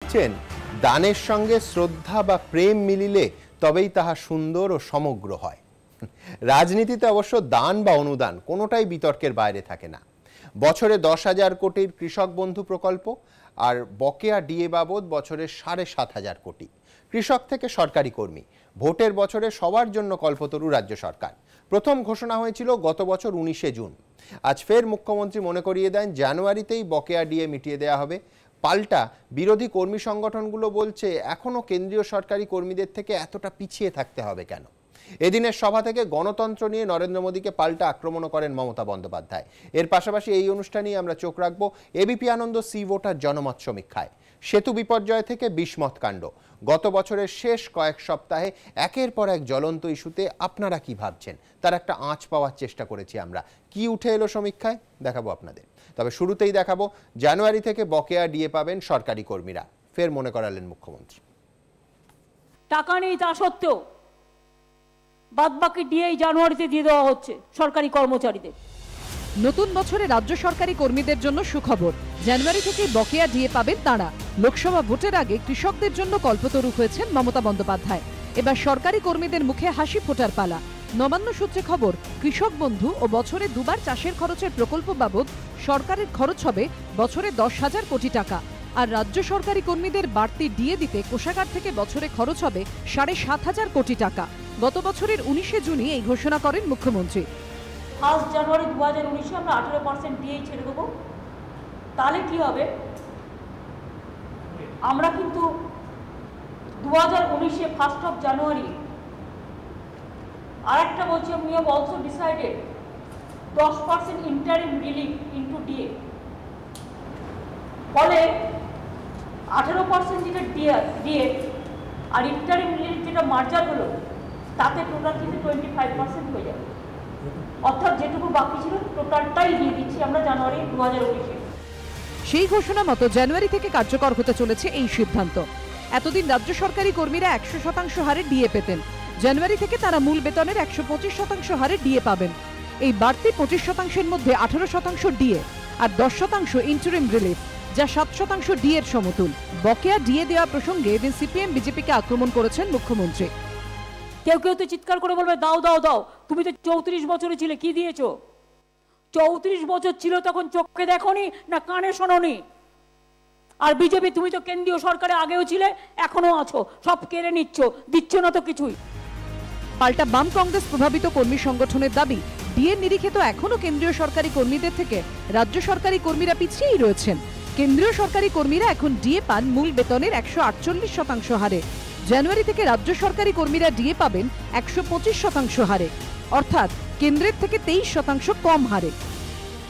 লিখছেন, দানের সঙ্গে শ্রদ্ধা বা প্রেম মিলিলে তবেই তাহা সুন্দর ও সমগ্র হয়। রাজনীতিতে অবশ্য দান বা অনুদান কোনোটাই বিতর্কের বাইরে থাকে না। বছরে 10,000 কোটির কৃষক বন্ধু প্রকল্প আর বকেয়া ডিএ বাবদ বছরে 7,500 কোটি। কৃষক থেকে সরকারি কর্মী, ভোটের বছরে সবার জন্য কল্পতরু রাজ্য সরকার। প্রথম ঘোষণা হয়েছিল গত বছর 19শে জুন। আজ ফের মুখ্যমন্ত্রী মনে করিয়ে দেন জানুয়ারিতেই বকেয়া ডিএ মিটিয়ে দেওয়া হবে। পাল্টা বিরোধী কর্মী সংগঠনগুলো বলছে, এখনো কেন্দ্রীয় সরকারি কর্মীদের থেকে এতটা পিছিয়ে থাকতে হবে কেন? এদিনের সভা থেকে গণতন্ত্র নিয়ে নরেন্দ্র মোদীকে পাল্টা আক্রমণও করেন মমতা বন্দ্যোপাধ্যায়। এর পাশাপাশি এই অনুষ্ঠানেই আমরা চোখ রাখবো এবিপি আনন্দ সি ভোটার জনমত সমীক্ষায়। সেতু বিপর্যয় থেকে বিস্মত কাণ্ড। গত বছরের শেষ কয়েক সপ্তাহে একের পর এক জ্বলন্ত ইস্যুতে আপনারা কি ভাবছেন তার একটা আঁচ পাওয়ার চেষ্টা করেছি আমরা। কি উঠে এলো সমীক্ষায় দেখাবো আপনাদের। তবে শুরুতেই দেখাবো জানুয়ারি থেকে বকেয়া ডিএ পাবেন সরকারি কর্মীরা। ফের মনে করালেন মুখ্যমন্ত্রী। টাকা নেই তা সত্ত্বেও বাদবাকি ডিএ জানুয়ারিতে দিয়ে দেওয়া হচ্ছে সরকারি কর্মচারীদের। নতুন বছরে রাজ্য সরকারি কর্মীদের জন্য সুখবর, জানুয়ারি থেকে বকেয়া ডিএ পাবেন তাঁরা। লোকসভা ভোটের আগে কৃষকদের জন্য কল্পতরু হয়েছেন মমতা বন্দ্যোপাধ্যায়। এবার সরকারি কর্মীদের মুখে হাসি ফোটার পালা। নবান্ন সূত্রে খবর, কৃষক বন্ধু ও বছরে দুবার চাষের খরচের প্রকল্প বাবদ সরকারের খরচ হবে বছরে 10,000 কোটি টাকা। আর রাজ্য সরকারি কর্মীদের বাড়তি ডিএ দিতে কোষাগার থেকে বছরে খরচ হবে 7,500 কোটি টাকা। গত বছরের 19শে জুনই এই ঘোষণা করেন মুখ্যমন্ত্রী। 1 জানুয়ারি 2019 আমরা 18% ডিএ ছেড়ে দেবো। তাহলে কি হবে? আমরা কিন্তু 2019-এ 1st of January আরেকটা বলছি, we have also decided 10% interim relief into DA। ফলে 18% যেটা ডিএ আর ইন্টারিম রিলিফ যেটা মার্জার হলো তাতে টোটাল কিন্তু 25% হয়ে যাবে। অর্থাৎ যেটুকু বাকি ছিল টোটালটাই দিয়ে দিচ্ছি আমরা জানুয়ারি 2019-এ। সেই ঘোষণা মতো জানুয়ারি থেকে কার্যকর হতে চলেছে এই সিদ্ধান্ত। এতদিন রাজ্য সরকারি কর্মীরা 100% হারে ডিএ পেতেন। জানুয়ারি থেকে তারা মূল বেতনের 125% হারে ডিএ পাবেন। এই বাড়তি 25%-এর মধ্যে 18% ডিএ আর 10% ইন্টারিম রিলিফ, যা 7% ডিএর সমতুল। বকেয়া ডিএ দেওয়া প্রসঙ্গে এদিন সিপিএম বিজেপিকে আক্রমণ করেছেন মুখ্যমন্ত্রী। কেউ কেউ তো চিৎকার করে বলবে, দাও দাও দাও, তুমি তো 34 বছরে ছিলে, কি দিয়েছো? 34 বছর ছিল তখন চোখে দেখোনি না কানে শোনোনি? আর বিজেপি, তুমি তো কেন্দ্রীয় সরকারে আগেও ছিলে, এখনো আছো, সব কেড়ে নিচ্ছ, দিচ্ছ না তো কিছুই। পাল্টা বাম কংগ্রেস প্রভাবিত কর্মী সংগঠনের দাবি, ডিএর নিরিখে তো এখনো কেন্দ্রীয় সরকারি কর্মীদের থেকে রাজ্য সরকারি কর্মীরা পিছিয়েই রয়েছেন। কেন্দ্রীয় সরকারি কর্মীরা এখন ডিএ পান মূল বেতনের 148% হারে। জানুয়ারি থেকে রাজ্য সরকারি কর্মীরা ডিএ পাবেন 125% হারে, অর্থাৎ কেন্দ্রের থেকে 23% কম হারে।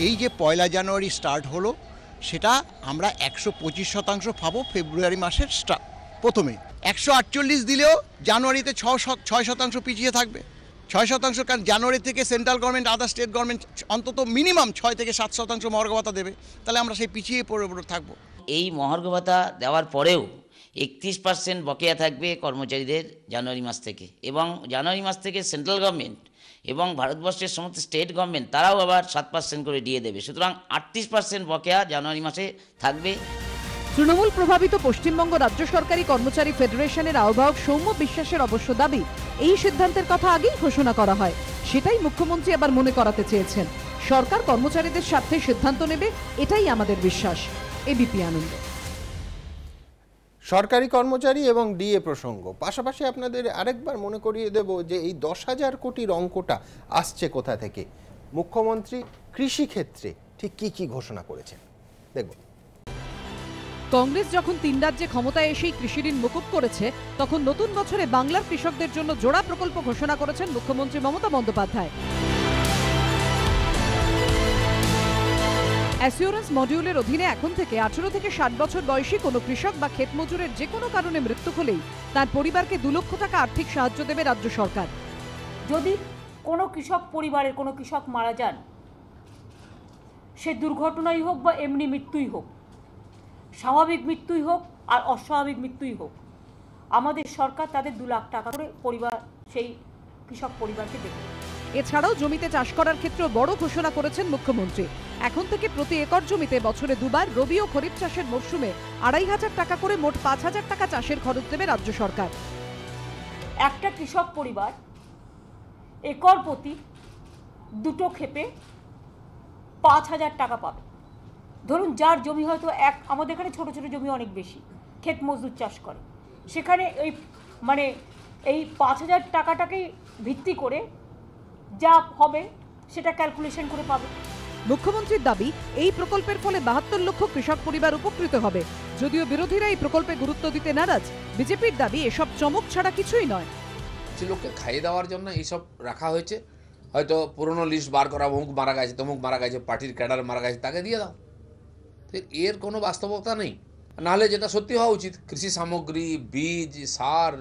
এই যে 1 জানুয়ারি স্টার্ট হলো, সেটা আমরা 125% পাবো ফেব্রুয়ারি মাসের প্রথমে। 148 দিলেও জানুয়ারিতে 6% পিছিয়ে থাকবে। 6%, কারণ জানুয়ারি থেকে central government, other state government অন্তত মিনিমাম 6 থেকে 7% মহার্ঘ ভাতা দেবে। তাহলে আমরা সেই পিছিয়ে পড়ে থাকবো। এই মহার্ঘ ভাতা দেওয়ার পরেও 31% বকেয়া থাকবে কর্মচারীদের জানুয়ারি মাস থেকে, এবং জানুয়ারি মাস থেকে সেন্ট্রাল গভর্নমেন্ট এবং ভারতবর্ষের সমস্ত স্টেট গভর্নমেন্ট তারাও আবার 7% করে দিয়ে দেবে। সুতরাং 38% বকেয়া জানুয়ারি মাসে থাকবে। তৃণমূল প্রভাবিত পশ্চিমবঙ্গ রাজ্য সরকারি কর্মচারী ফেডারেশনের আহ্বায়ক সৌম্য বিশ্বাসের অবশ্য দাবি, এই সিদ্ধান্তের কথা আগেই ঘোষণা করা হয়। সেটাই মুখ্যমন্ত্রী আবার মনে করাতে চেয়েছেন। সরকার কর্মচারীদের স্বার্থে সিদ্ধান্ত নেবে, এটাই আমাদের বিশ্বাস। এবিপি আনন্দ। সরকারি কর্মচারী এবং ডিএ প্রসঙ্গ পাশাপাশি আপনাদের আরেকবার মনে করিয়ে দেব যে এই 10,000 কোটির অঙ্কটা আসছে কোথা থেকে। মুখ্যমন্ত্রী কৃষি ক্ষেত্রে ঠিক কি কি ঘোষণা করেছেন দেখব। কংগ্রেস যখন 3 রাজ্যে ক্ষমতায় এসেই কৃষি ঋণ মকুব করেছে, তখন নতুন বছরে বাংলার কৃষকদের জন্য জোড়া প্রকল্প ঘোষণা করেছেন মুখ্যমন্ত্রী মমতা বন্দ্যোপাধ্যায়। অ্যাসিওরেন্স মডিউলের অধীনে এখন থেকে 18 থেকে 60 বছর বয়সী কোনো কৃষক বা ক্ষেত মজুরের যে কোনো কারণে মৃত্যু হলেই তার পরিবারকে 2 লক্ষ টাকা আর্থিক সাহায্য দেবে রাজ্য সরকার। যদি কোনো কৃষক পরিবারের কোনো কৃষক মারা যান, সে দুর্ঘটনাই হোক বা এমনি মৃত্যুই হোক, স্বাভাবিক মৃত্যুই হোক আর অস্বাভাবিক মৃত্যুই হোক, আমাদের সরকার তাদের 2 লাখ টাকা করে পরিবার সেই কৃষক পরিবারকে দেবে। এছাড়াও জমিতে চাষ করার ক্ষেত্রে বড় ঘোষণা করেছেন মুখ্যমন্ত্রী। এখন থেকে প্রতি একর জমিতে বছরে দুবার রবি ও খরিফ চাষের মরশুমে 2,500 টাকা করে মোট 5,000 টাকা চাষের খরচ দেবে রাজ্য সরকার। একটা কৃষক পরিবার একর প্রতি দুটো ক্ষেপে 5,000 টাকা পাবে। ধরুন যার জমি হয়তো আমাদের এখানে ছোট ছোট জমি অনেক বেশি, ক্ষেত মজদুর চাষ করে, সেখানে এই 5,000 টাকাটাকেই ভিত্তি করে যা হবে সেটা ক্যালকুলেশন করে পাবে। মুখ্যমন্ত্রীর দাবি, এই প্রকল্পের ফলে 72 লক্ষ কৃষক পরিবার উপকৃত হবে। যদিও বিরোধীরা এই প্রকল্পে গুরুত্ব দিতে নারাজ। বিজেপির দাবি, এসব চমক ছাড়া কিছুই নয়। যে লোককে খাইয়ে দেওয়ার জন্য এইসব রাখা হয়েছে, হয়তো পুরনো লিস্ট বার করা, অমুক মারা গেছে, তমুক মারা গেছে, পার্টির ক্যাডার মারা গেছে, তাকে দিয়ে দাও। এর কোনো বাস্তবতা নেই। নাহলে যেটা সত্যি হওয়া উচিত, কৃষি সামগ্রী, বীজ, সার,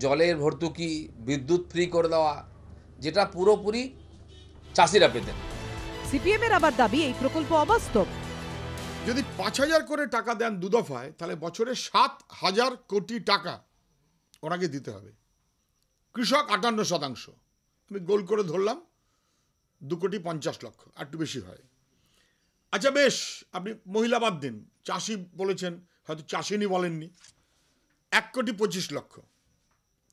জলের ভর্তুকি, বিদ্যুৎ ফ্রি করে দেওয়া, যেটা পুরোপুরি চাষিরা পেতেন। সিপিএমের আবার দাবি, এই প্রকল্প অবাস্তব। যদি 5,000 করে টাকা দেন দুদফায়, তাহলে বছরে 7,000 কোটি টাকা ওনাকে দিতে হবে। কৃষক 58%, আমি গোল করে ধরলাম 2,50,00,000, আর একটু বেশি হয়। আচ্ছা বেশ, আপনি মহিলা বাদ দিন, চাষি বলেছেন, হয়তো চাষিনী বলেননি, 1,25,00,000।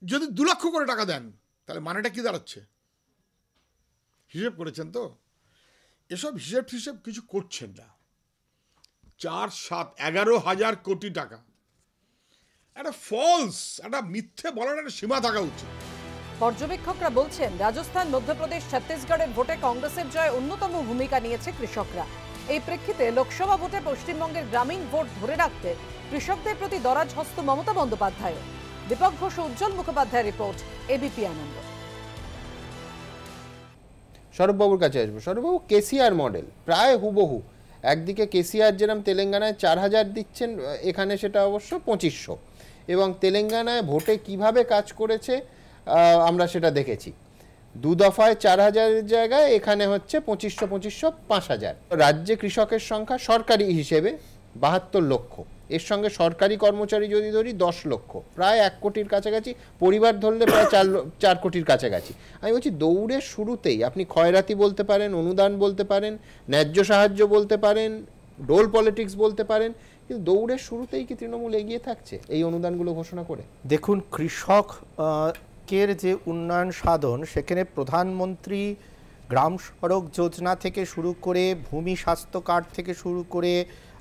যদি 2 লক্ষ করে টাকা দেন, তাহলে মানেটা কি দাঁড়াচ্ছে? হিসেব করেছেন তো? এসব হিসেব কিছু করছেন না। 4, 7, 11,000 কোটি টাকা, একটা ফলস, একটা মিথ্যে বলার একটা সীমা থাকা উচিত। পর্যবেক্ষকরা বলছেন, রাজস্থান, মধ্যপ্রদেশ, ছত্তিশগড়ের ভোটে কংগ্রেসের জয় অন্যতম ভূমিকা নিয়েছে কৃষকরা। এই প্রেক্ষিতে লোকসভা ভোটে পশ্চিমবঙ্গের গ্রামীণ ভোট ধরে রাখতে কৃষকদের প্রতি দরাজ হস্ত মমতা বন্দ্যোপাধ্যায়। দীপক ঘোষ, উজ্জ্বল মুখোপাধ্যায় রিপোর্ট, এবিপি আনন্দ। সৌরভবাবুর কাছে আসবো। সৌরভবাবু, কেসিআর মডেল প্রায় হুবহু। একদিকে কেসিআর যেরকম তেলেঙ্গানায় 4,000 দিচ্ছেন, এখানে সেটা অবশ্য 2,500, এবং তেলেঙ্গানায় ভোটে কিভাবে কাজ করেছে আমরা সেটা দেখেছি। 2 দফায় 4,000-এর জায়গায় এখানে হচ্ছে 2,500, 5,000। রাজ্যে কৃষকের সংখ্যা সরকারি হিসেবে 72 লক্ষ, এর সঙ্গে সরকারি কর্মচারী যদি ধরি 10 লক্ষ, প্রায় 1 কোটির কাছাকাছি, পরিবার ধরলে প্রায় 4 কোটির কাছাকাছি। আমি বলছি, দৌড়ের শুরুতেই আপনি খয়রাতি বলতে পারেন, অনুদান বলতে পারেন, ন্যায্য সাহায্য বলতে পারেন, ডোল পলিটিক্স বলতে পারেন, কিন্তু দৌড়ের শুরুতেই কি তৃণমূল এগিয়ে থাকছে এই অনুদানগুলো ঘোষণা করে? দেখুন, কৃষকের যে উন্নয়ন সাধন, সেখানে প্রধানমন্ত্রী গ্রাম সড়ক যোজনা থেকে শুরু করে, ভূমি স্বাস্থ্য কার্ড থেকে শুরু করে,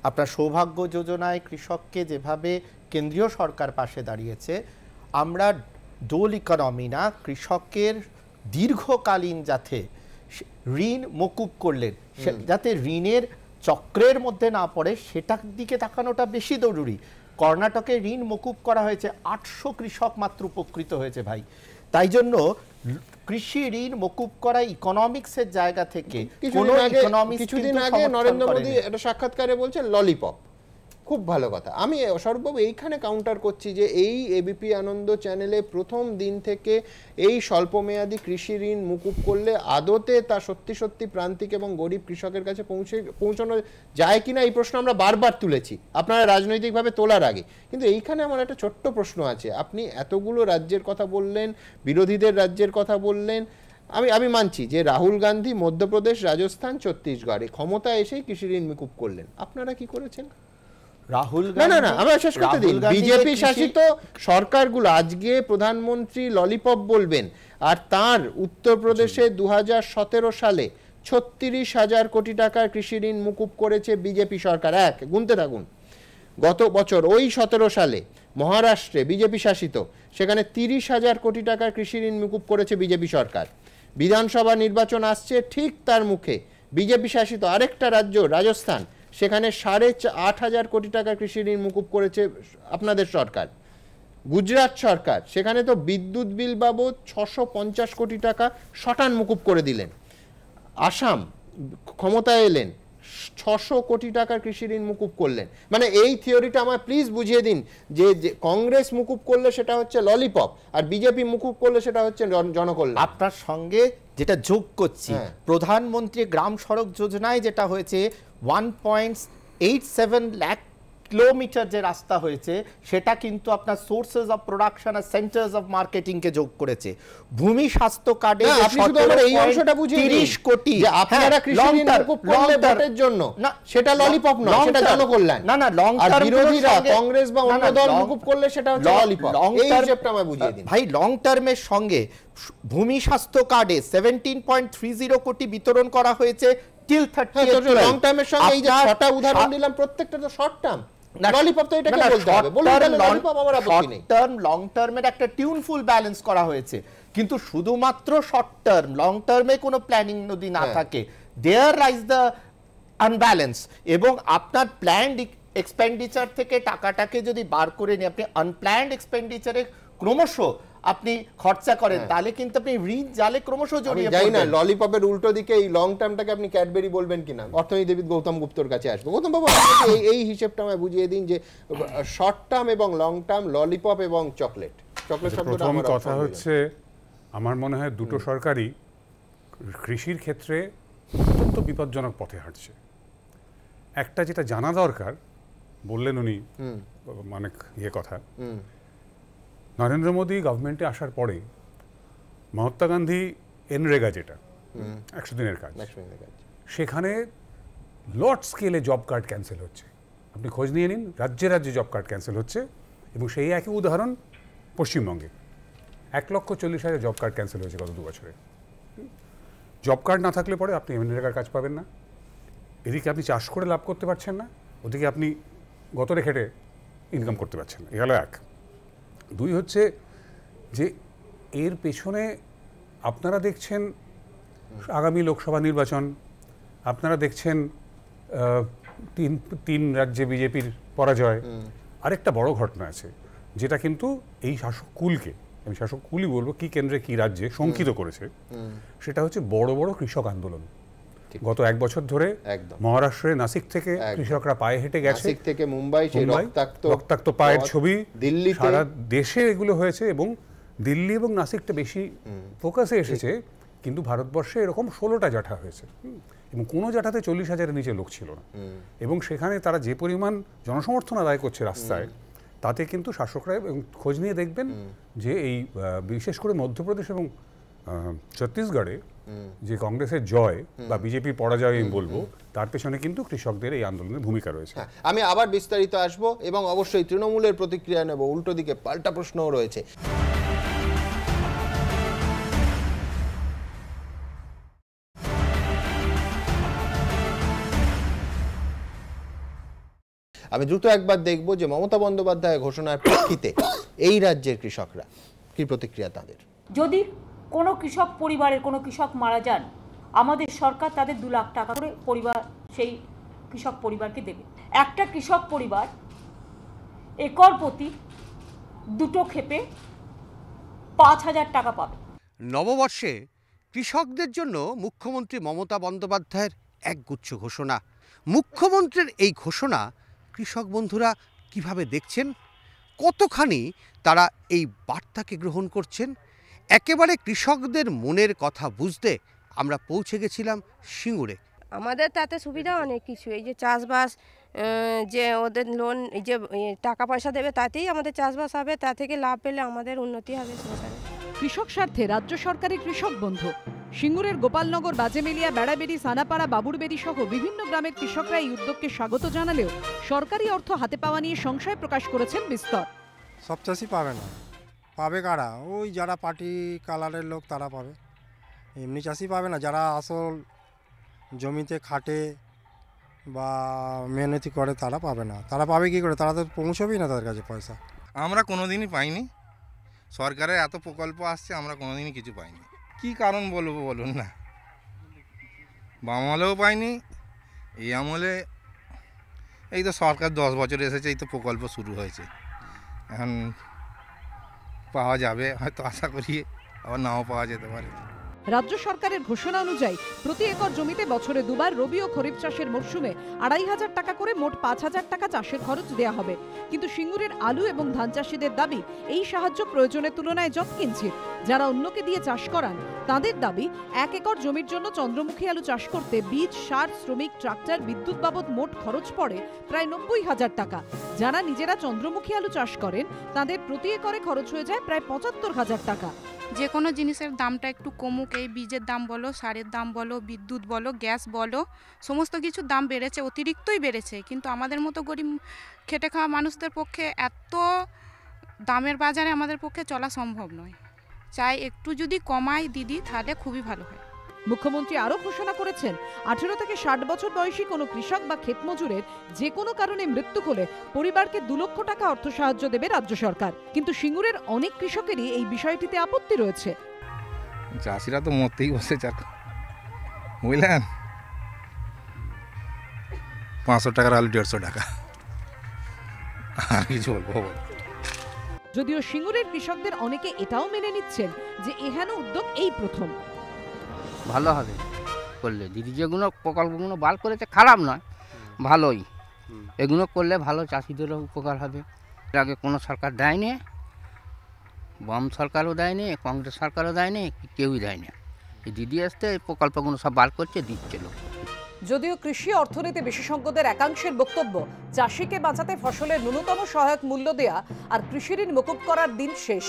আপনার সৌভাগ্য যোজনায় কৃষককে যেভাবে কেন্দ্রীয় সরকার পাশে দাঁড়িয়েছে, আমরা ডোল ইকোনমি না, কৃষকের দীর্ঘকালীন যাতে ঋণ মকুব করলেন, যাতে ঋণের চক্রের মধ্যে না পড়ে, সেটার দিকে তাকানোটা বেশি জরুরি। কর্ণাটকে ঋণ মকুব করা হয়েছে, 800 কৃষক মাত্র উপকৃত হয়েছে ভাই। তাই জন্য কৃষি ঋণ মকুব করা ইকোনমিক্সের জায়গা থেকে, কিছুদিন আগে নরেন্দ্র মোদী একটা সাক্ষাৎকারে বলছেন ললিপপ, খুব ভালো কথা। আমি সৌরভবাবু এইখানে কাউন্টার করছি যে এই এবিপি আনন্দ চ্যানেলে প্রথম দিন থেকে এই স্বল্পমেয়াদী কৃষি ঋণ মুকুব করলে আদতে তা সত্যি সত্যি প্রান্তিক এবং গরিব কৃষকের কাছে পৌঁছানো যায় কিনা, এই প্রশ্ন আমরা বারবার তুলেছি আপনারা রাজনৈতিকভাবে তোলার আগে। কিন্তু এইখানে আমার একটা ছোট্ট প্রশ্ন আছে। আপনি এতগুলো রাজ্যের কথা বললেন, বিরোধীদের রাজ্যের কথা বললেন, আমি মানছি যে রাহুল গান্ধী মধ্যপ্রদেশ, রাজস্থান, ছত্তিশগড়ে ক্ষমতা এসেই কৃষি ঋণ মুকুব করলেন। আপনারা কি করেছেন? বিজেপি শাসিত সরকারগুলো, আজকে প্রধানমন্ত্রী ললিপপ বলবেন, আর তার উত্তরপ্রদেশে 2017 সালে 36,000 কোটি টাকার কৃষি ঋণ মুকুব করেছে বিজেপি সরকার। গুনতে থাকুন। গত বছর ওই 17 সালে মহারাষ্ট্রে বিজেপি শাসিত, সেখানে 30,000 কোটি টাকার কৃষি ঋণ মুকুব করেছে বিজেপি সরকার। বিধানসভা নির্বাচন আসছে, ঠিক তার মুখে বিজেপি শাসিত আরেকটা রাজ্য রাজস্থান, সেখানে 8,500 কোটি টাকার কৃষি ঋণ মুকুব করেছে আপনাদের সরকার। গুজরাট সরকার, সেখানে তো বিদ্যুৎ বিল বাবদ 650 কোটি টাকা শটান মুকুব করে দিলেন। আসাম ক্ষমতায় এলেন, 600 কোটি টাকার কৃষি ঋণ মুকুব করলেন। মানে এই থিওরিটা আমায় প্লিজ বুঝিয়ে দিন যে কংগ্রেস মুকুব করলে সেটা হচ্ছে ললিপপ, আর বিজেপি মুকুব করলে সেটা হচ্ছে জনকল্যাণ। আপনার সঙ্গে যেটা যোগ করছি, প্রধানমন্ত্রী গ্রাম সড়ক যোজনায় যেটা হয়েছে, 1.87 লাখ কিলোমিটার যে রাস্তা হয়েছে সেটা কিন্তু আপনার সোর্সেস অফ প্রোডাকশন আর সেন্টার্স অফ মার্কেটিং কে যোগ করেছে। ভূমি স্বাস্থ্য কার্ডে না, আপনি শুধু আমার এই অংশটা বুঝিয়ে দিন 30 কোটি যে আপনারা কৃষি ঋণ মকুব করলে ভোটের জন্য, না সেটা ললিপপ নয়, সেটা জনকল্যাণ। না লং আর টার্ম বিরোধীরা কংগ্রেস বা অন্য দল মকুব করলে সেটা হচ্ছে ললিপপ। এই হিসেবটা আমায় বুঝিয়ে দিন ভাই। লং টার্মের সঙ্গে ভূমি স্বাস্থ্য কার্ডে 17.30 কোটি বিতরণ করা হয়েছে টিল 30 লং টার্মের সঙ্গে এই যে ছটা উদাহরণ দিলাম প্রত্যেকটা তো শর্ট টার্ম। ললিপপ তো এটাকে বলতে হবে, বলুন তাহলে ললিপপ আমার আপত্তি নেই। টার্ম লং টার্মের একটা টিউনফুল ব্যালেন্স করা হয়েছে, কিন্তু শুধুমাত্র শর্ট টার্ম, লং টার্মে কোনো প্ল্যানিং যদি না থাকে দেয়ার রাইজ দ্য আনব্যালেন্স। এবং আপনার প্ল্যান্ড এক্সপেন্ডিচার থেকে টাকাটাকে যদি বার করে নিয়ে আপনি আনপ্ল্যান্ড এক্সপেন্ডিচারে ক্রমশ আপনি খরচা করেন, তাহলে কিন্তু আপনি ঋণ জালে ক্রমশ জড়িয়ে যাই না পড়বেন। ললিপপের উল্টো দিকে এই লং টার্মটাকে আপনি ক্যাডবেরি বলবেন কিনা। অর্থনীতিবিদ গৌতম গুপ্তর কাছে আসবো। গৌতম বাবু, আপনি এই হিসেবটা আমায় বুঝিয়ে দিন যে শর্ট টার্ম এবং লং টার্ম, ললিপপ এবং চকলেট। চকলেট শব্দটা প্রথম আমার কথা হচ্ছে, আমার মনে হয় দুটো সরকারই কৃষির ক্ষেত্রে অত্যন্ত বিপজ্জনক পথে হাঁটছে। একটা যেটা জানা দরকার, বললেন উনি অনেক কথা, নরেন্দ্র মোদী গভর্নমেন্টে আসার পরে মহাত্মা গান্ধী এনরেগা, যেটা 100 দিনের কাজ, সেখানে লট স্কেলে জব কার্ড ক্যান্সেল হচ্ছে। আপনি খোঁজ নিয়ে নিন, রাজ্যে রাজ্যে জব কার্ড ক্যান্সেল হচ্ছে। এবং সেই একই উদাহরণ পশ্চিমবঙ্গে 1,40,000 জব কার্ড ক্যান্সেল হয়েছে গত 2 বছরে। জব কার্ড না থাকলে পরে আপনি এনরেগার কাজ পাবেন না, এদিকে আপনি চাষ করে লাভ করতে পারছেন না, ওদিকে আপনি গতরে খেটে ইনকাম করতে পারছেন না। এ গেল এক। 2 হচ্ছে যে এর পেছনে আপনারা দেখছেন আগামী লোকসভা নির্বাচন, আপনারা দেখছেন 3 রাজ্যে বিজেপির পরাজয়। আরেকটা বড় ঘটনা আছে যেটা কিন্তু এই শাসক কুলকে, আমি শাসক কুলই বলবো, কি কেন্দ্রে কি রাজ্যে শঙ্কিত করেছে, সেটা হচ্ছে বড় বড় কৃষক আন্দোলন। গত 1 বছর ধরে মহারাষ্ট্রে নাসিক থেকে কৃষকরা পায়ে হেঁটে গেছে, নাসিক থেকে মুম্বাই, রক্তাক্ত পায়ের ছবি, দিল্লি, সারা দেশে এগুলো হয়েছে। এবং দিল্লি এবং নাসিকটা বেশি ফোকাসে এসেছে, কিন্তু ভারতবর্ষে এরকম 16টা জাঠা হয়েছে এবং কোনো জাঠাতে 40,000-এর নিচে লোক ছিল না। এবং সেখানে তারা যে পরিমাণ জনসমর্থন আদায় করছে রাস্তায়, তাতে কিন্তু শাসকরা, এবং খোঁজ নিয়ে দেখবেন যে এই বিশেষ করে মধ্যপ্রদেশ এবং ছত্তিশগড়ে যে কংগ্রেসের জয় বা বিজেপির পরাজয় আমি বলবো, তার পেছনে কিন্তু কৃষকদের এই আন্দোলনের ভূমিকা রয়েছে। আমি আবার বিস্তারিত আসবো এবং অবশ্যই তৃণমূলের প্রতিক্রিয়া নেব। উল্টো দিকে পাল্টা প্রশ্নও রয়েছে। আমি দ্রুত একবার দেখব যে মমতা বন্দ্যোপাধ্যায় ঘোষণার প্রেক্ষিতে এই রাজ্যের কৃষকরা কি প্রতিক্রিয়া তাদের। যদি কোনো কৃষক পরিবারের কোনো কৃষক মারা যান, আমাদের সরকার তাদের 2 লাখ টাকা করে সেই কৃষক পরিবারকে দেবে। একটা কৃষক পরিবার একর প্রতি 2 ক্ষেপে 5,000 টাকা পাবে। নববর্ষে কৃষকদের জন্য মুখ্যমন্ত্রী মমতা বন্দ্যোপাধ্যায়ের একগুচ্ছ ঘোষণা। মুখ্যমন্ত্রীর এই ঘোষণা কৃষক বন্ধুরা কিভাবে দেখছেন, কতখানি তারা এই বার্তাকে গ্রহণ করছেন, একেবারে কৃষকদের মনের কথা বুঝতে আমরা পৌঁছে গেছিলাম সিঙ্গুরে। আমাদের তাতে সুবিধা অনেক কিছু, এই যে চাষবাস, যে ওদের লোন, এই যে টাকা পয়সা দেবে, তাতেই আমাদের চাষবাস হবে, তা থেকে লাভ পেলে আমাদের উন্নতি হবে সংসারে। কৃষক স্বার্থে রাজ্য সরকারের কৃষক বন্ধু। সিঙ্গুরের গোপালনগর, বাজেমেলিয়া, বেড়াবেড়ি, সানাপাড়া, বাবুরবেড়ি সহ বিভিন্ন গ্রামের কৃষকরা এই উদ্যোগকে স্বাগত জানালেও সরকারি অর্থ হাতে পাওয়া নিয়ে সংশয় প্রকাশ করেছেন বিস্তর। সব চাষি পাবে না, পাবে কারা? ওই যারা পার্টি কালারের লোক তারা পাবে, এমনি চাষি পাবে না। যারা আসল জমিতে খাটে বা মেহনতি করে তারা পাবে না। তারা পাবে কি করে? তারা তো পৌঁছবেই না তাদের কাছে পয়সা। আমরা কোনোদিনই পাইনি, সরকারের এত প্রকল্প আসছে আমরা কোনোদিনই কিছু পাইনি। কি কারণ বলবো বলুন না, বাম আমলেও পাইনি, এই আমলে এই তো সরকার 10 বছর এসেছে, এই তো প্রকল্প শুরু হয়েছে, এখন পাওয়া যাবে হয়তো, আশা করি আবার নাও পাওয়া যেতে পারে। রাজ্য সরকারের ঘোষণা অনুযায়ী প্রতি একর জমিতে বছরে দুবার রবি ও খরিফ চাষের মরশুমে 2,500 টাকা করে মোট 5,000 টাকা চাষের খরচ দেওয়া হবে। কিন্তু সিঙ্গুরের আলু এবং ধান চাষিদের দাবি এই সাহায্য প্রয়োজনের তুলনায় যৎকিঞ্চিৎ। যারা অন্যকে দিয়ে চাষ করান তাদের দাবি 1 একর জমির জন্য চন্দ্রমুখী আলু চাষ করতে বীজ, সার, শ্রমিক, ট্রাক্টর, বিদ্যুৎ বাবদ মোট খরচ পড়ে প্রায় 90,000 টাকা। যারা নিজেরা চন্দ্রমুখী আলু চাষ করেন তাদের প্রতি একরে খরচ হয়ে যায় প্রায় 75,000 টাকা। যে কোনো জিনিসের দামটা একটু কমুক, এই বীজের দাম বলো, সারের দাম বলো, বিদ্যুৎ বলো, গ্যাস বলো, সমস্ত কিছুর দাম বেড়েছে, অতিরিক্তই বেড়েছে। কিন্তু আমাদের মতো গরিব খেটে খাওয়া মানুষদের পক্ষে এত দামের বাজারে আমাদের পক্ষে চলা সম্ভব নয়। চাই একটু যদি কমায় দিদি তাহলে খুবই ভালো হয়। মুখ্যমন্ত্রী আরও ঘোষণা করেছেন 18 থেকে 60 বছর বয়সী কোনো কৃষক বা ক্ষেতমজুরের যে কোনো কারণে মৃত্যু হলে পরিবারকে 2 লক্ষ টাকা অর্থ সাহায্য দেবে রাজ্য সরকার। কিন্তু সিঙ্গুরের অনেক কৃষকেরই এই বিষয়টিতে আপত্তি রয়েছে। চাষিরা তো মরতেই বসে, বুঝলেন, 500 টাকার আলু 150 টাকা, আর কিছু বলবো। যদিও সিঙ্গুরের কৃষকদের অনেকে এটাও মেনে নিচ্ছেন যে এহেন উদ্যোগ এই প্রথম। ভালো হবে করলে দিদি, যেগুলো প্রকল্পগুলো বার করেছে খারাপ নয়, ভালোই। এগুলো করলে ভালো, চাষিদেরও উপকার হবে। এর আগে কোনো সরকার দেয়নি, বাম সরকারও দেয়নি, কংগ্রেস সরকারও দেয়নি, কেউই দেয়নি। এই দিদি আসতে এই প্রকল্পগুলো সব বার করছে, দিচ্ছিল। যদিও কৃষি অর্থনীতি বিশেষজ্ঞদের একাংশের বক্তব্য, চাষিকে বাঁচাতে ফসলের ন্যূনতম সহায়ক মূল্য দেয়া আর কৃষি ঋণ মকুব করার দিন শেষ।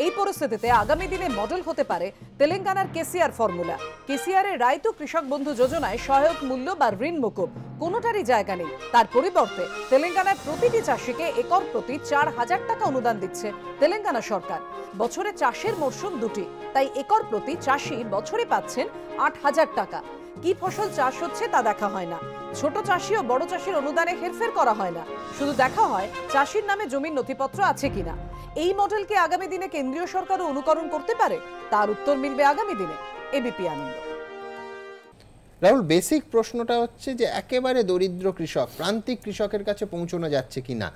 এই পরিস্থিতিতে আগামী দিনে মডেল হতে পারে তেলেঙ্গানার কেসিআর ফর্মুলা। কেসিআরের রায়তো কৃষক বন্ধু যোজনায় সহায়ক মূল্য বা ঋণ মকুব কোনোটারই জায়গা নেই। তার পরিবর্তে তেলেঙ্গানার প্রতিটি চাষিকে একর প্রতি 4,000 টাকা অনুদান দিচ্ছে তেলেঙ্গানা সরকার। বছরে চাষের মরশুম 2টি, তাই একর প্রতি চাষি বছরে পাচ্ছেন 8,000 টাকা। কি ফসল চাষ হচ্ছে তা দেখা হয় না। ছোট চাষি ও বড় চাষির অনুদানে হেরফের করা হয় না, শুধু দেখা হয় চাষির নামে জমির নথিপত্র আছে কিনা। এই মডেলকে আগামী দিনে কেন্দ্রীয় সরকারও অনুকরণ করতে পারে, তার উত্তর মিলবে আগামী দিনে। এবিপি আনন্দ। রাহুল, বেসিক প্রশ্নটা হচ্ছে যে একেবারে দরিদ্র কৃষক, প্রান্তিক কৃষকের কাছে পৌঁছানো যাচ্ছে কিনা।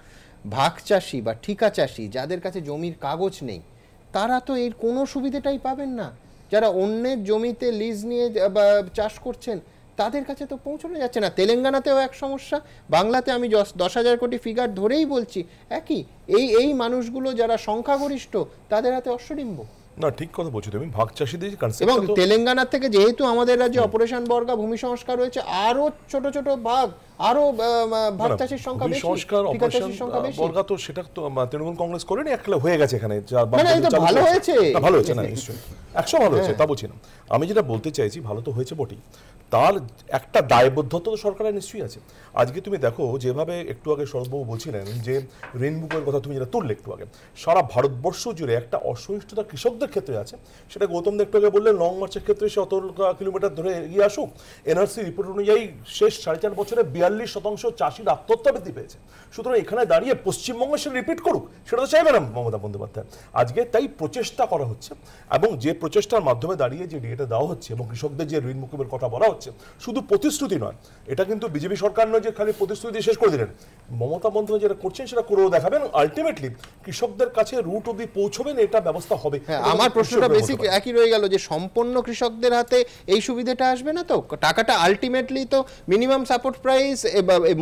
ভাগ চাষি বা ঠিকা চাষি যাদের কাছে জমির কাগজ নেই, তারা তো এর কোনো সুবিধাটাই পাবেন না। যারা অন্যের জমিতে লিজ নিয়ে চাষ করছেন তাদের কাছে তো পৌঁছানো যাচ্ছে না। তেলেঙ্গানাতেও এক সমস্যা, বাংলাতে আমি 10,000 কোটি ফিগার ধরেই বলছি একই। এই মানুষগুলো যারা সংখ্যাগরিষ্ঠ তাদের হাতে অশ্বডিম্ব। না, ঠিক কথা বলছো তুমি। ভাগ চাষিদের এবং তেলেঙ্গানা থেকে যেহেতু আমাদের রাজ্যে অপারেশন বর্গা ভূমি সংস্কার রয়েছে, আরো ছোট ছোট ভাগ, আরো ভাগ চাষির সংখ্যা বেশি, সংস্কার অপারেশন বর্গা তো সেটা তো তৃণমূল কংগ্রেস করেনি, একলা হয়ে গেছে এখানে। ভালো হয়েছে, ভালো হয়েছে না, নিশ্চয়ই 100 ভালো হয়েছে, তা বলছি না। আমি যেটা বলতে চাইছি, ভালো তো হয়েছে বটেই, তার একটা দায়বদ্ধতা তো সরকারের নিশ্চয়ই আছে। আজকে তুমি দেখো, যেভাবে একটু আগে সৌরভবাবু বলছিলেন যে রেইনবুকের কথা তুমি যেটা তুললে একটু আগে, সারা ভারতবর্ষ জুড়ে একটা অসহিষ্ণুতা কৃষকদের ক্ষেত্রে আছে। সেটা গৌতম দা একটু আগে বললেন, লং মার্চের ক্ষেত্রে সে 100 কিলোমিটার ধরে এগিয়ে আসুক। এনআরসি রিপোর্ট অনুযায়ী শেষ 4.5 বছরে 42% চাষির আত্মহত্যা বৃদ্ধি পেয়েছে। সুতরাং এখানে দাঁড়িয়ে পশ্চিমবঙ্গে সে রিপিট করুক, সেটা তো চাইবে না মমতা বন্দ্যোপাধ্যায়। আজকে তাই প্রচেষ্টা করা হচ্ছে, এবং যে প্রচেষ্টার মাধ্যমে দাঁড়িয়ে যে ডিএটা দেওয়া হচ্ছে এবং কৃষকদের যে ঋণ মুকুবের কথা বলা হচ্ছে, শুধু প্রতিশ্রুতি নয়, এটা কিন্তু বিজেপি সরকার নয় যে খালি প্রতিশ্রুতি শেষ করে দিলেন। মমতা বন্দ্যোপাধ্যায় যেটা করছেন সেটা করেও দেখাবেন, আলটিমেটলি কৃষকদের কাছে রুট অবধি পৌঁছবেন, এটা ব্যবস্থা হবে। আমার প্রশ্নটা বেসিক একই রয়ে গেল যে সম্পন্ন কৃষকদের হাতে এই সুবিধাটা আসবে না তো? টাকাটা আলটিমেটলি তো মিনিমাম সাপোর্ট প্রাইস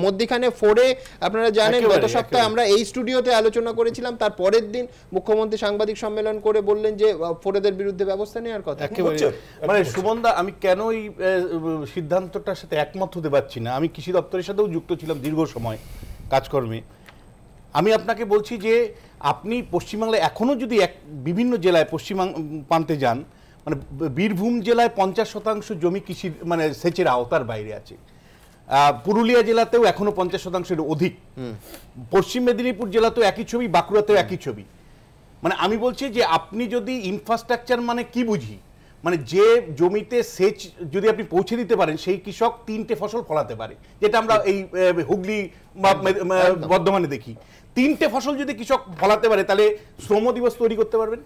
মধ্যখানে ফোরে, আপনারা জানেন গত সপ্তাহে আমরা এই স্টুডিওতে আলোচনা করেছিলাম, তার পরের দিন মুখ্যমন্ত্রী সাংবাদিক সম্মেলন করে বললেন যে ফোরেদের বিরুদ্ধে ব্যবস্থা নেওয়ার কথা। মানে সুমনদা, আমি কেন এই সিদ্ধান্তটার সাথে একমত হতে পারছি না, আমি কৃষি দপ্তরের সাথেও যুক্ত ছিলাম দীর্ঘ সময় কাজকর্মে। আমি আপনাকে বলছি যে আপনি পশ্চিমবাংলায় এখনও যদি বিভিন্ন জেলায় পশ্চিম প্রান্তে যান, মানে বীরভূম জেলায় 50% জমি কৃষি মানে সেচের আওতার বাইরে আছে। পুরুলিয়া জেলাতেও এখনো 50%-এর অধিক। পশ্চিম মেদিনীপুর জেলাতেও একই ছবি, বাঁকুড়াতেও একই ছবি। মানে আমি বলছি যে আপনি যদি ইনফ্রাস্ট্রাকচার মানে কি বুঝি, মানে যে জমিতে সেচ যদি আপনি পৌঁছে দিতে পারেন, সেই কৃষক 3টে ফসল ফলাতে পারে, যেটা আমরা এই হুগলি বা বর্ধমানে দেখি। 3টে ফসল যদি কৃষক ফলাতে পারে, তাহলে শ্রম দিবস তৈরি করতে পারবেন,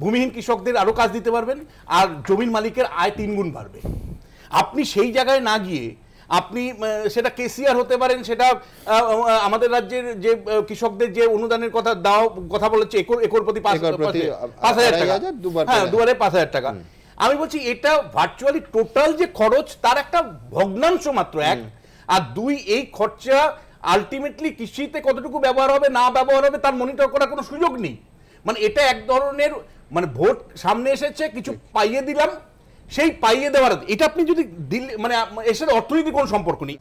ভূমিহীন কৃষকদের আরও কাজ দিতে পারবেন, আর জমির মালিকের আয় 3 গুণ বাড়বে। আপনি সেই জায়গায় না গিয়ে আপনি সেটা কেসিআর হতে পারেন, সেটা আমাদের রাজ্যের যে কৃষকদের যে অনুদানের কথা দাও কথা বলেছে একর প্রতি 5,000 টাকা, হ্যাঁ, দুবারে 5,000 টাকা। আমি বলছি এটা ভার্চুয়ালি টোটাল যে খরচ তার একটা ভগ্নাংশ মাত্র, এক। আর দুই, এই খরচা আলটিমেটলি কৃষিতে কতটুকু ব্যবহার হবে না ব্যবহার হবে তার মনিটর করার কোনো সুযোগ নেই। মানে এটা এক ধরনের মানে ভোট সামনে এসেছে, কিছু পাইয়ে দিলাম, সেই পাইয়ে দেওয়ার এটা আপনি যদি দিল্লি মানে এর সাথে অর্থনৈতিক কোনো সম্পর্ক নেই।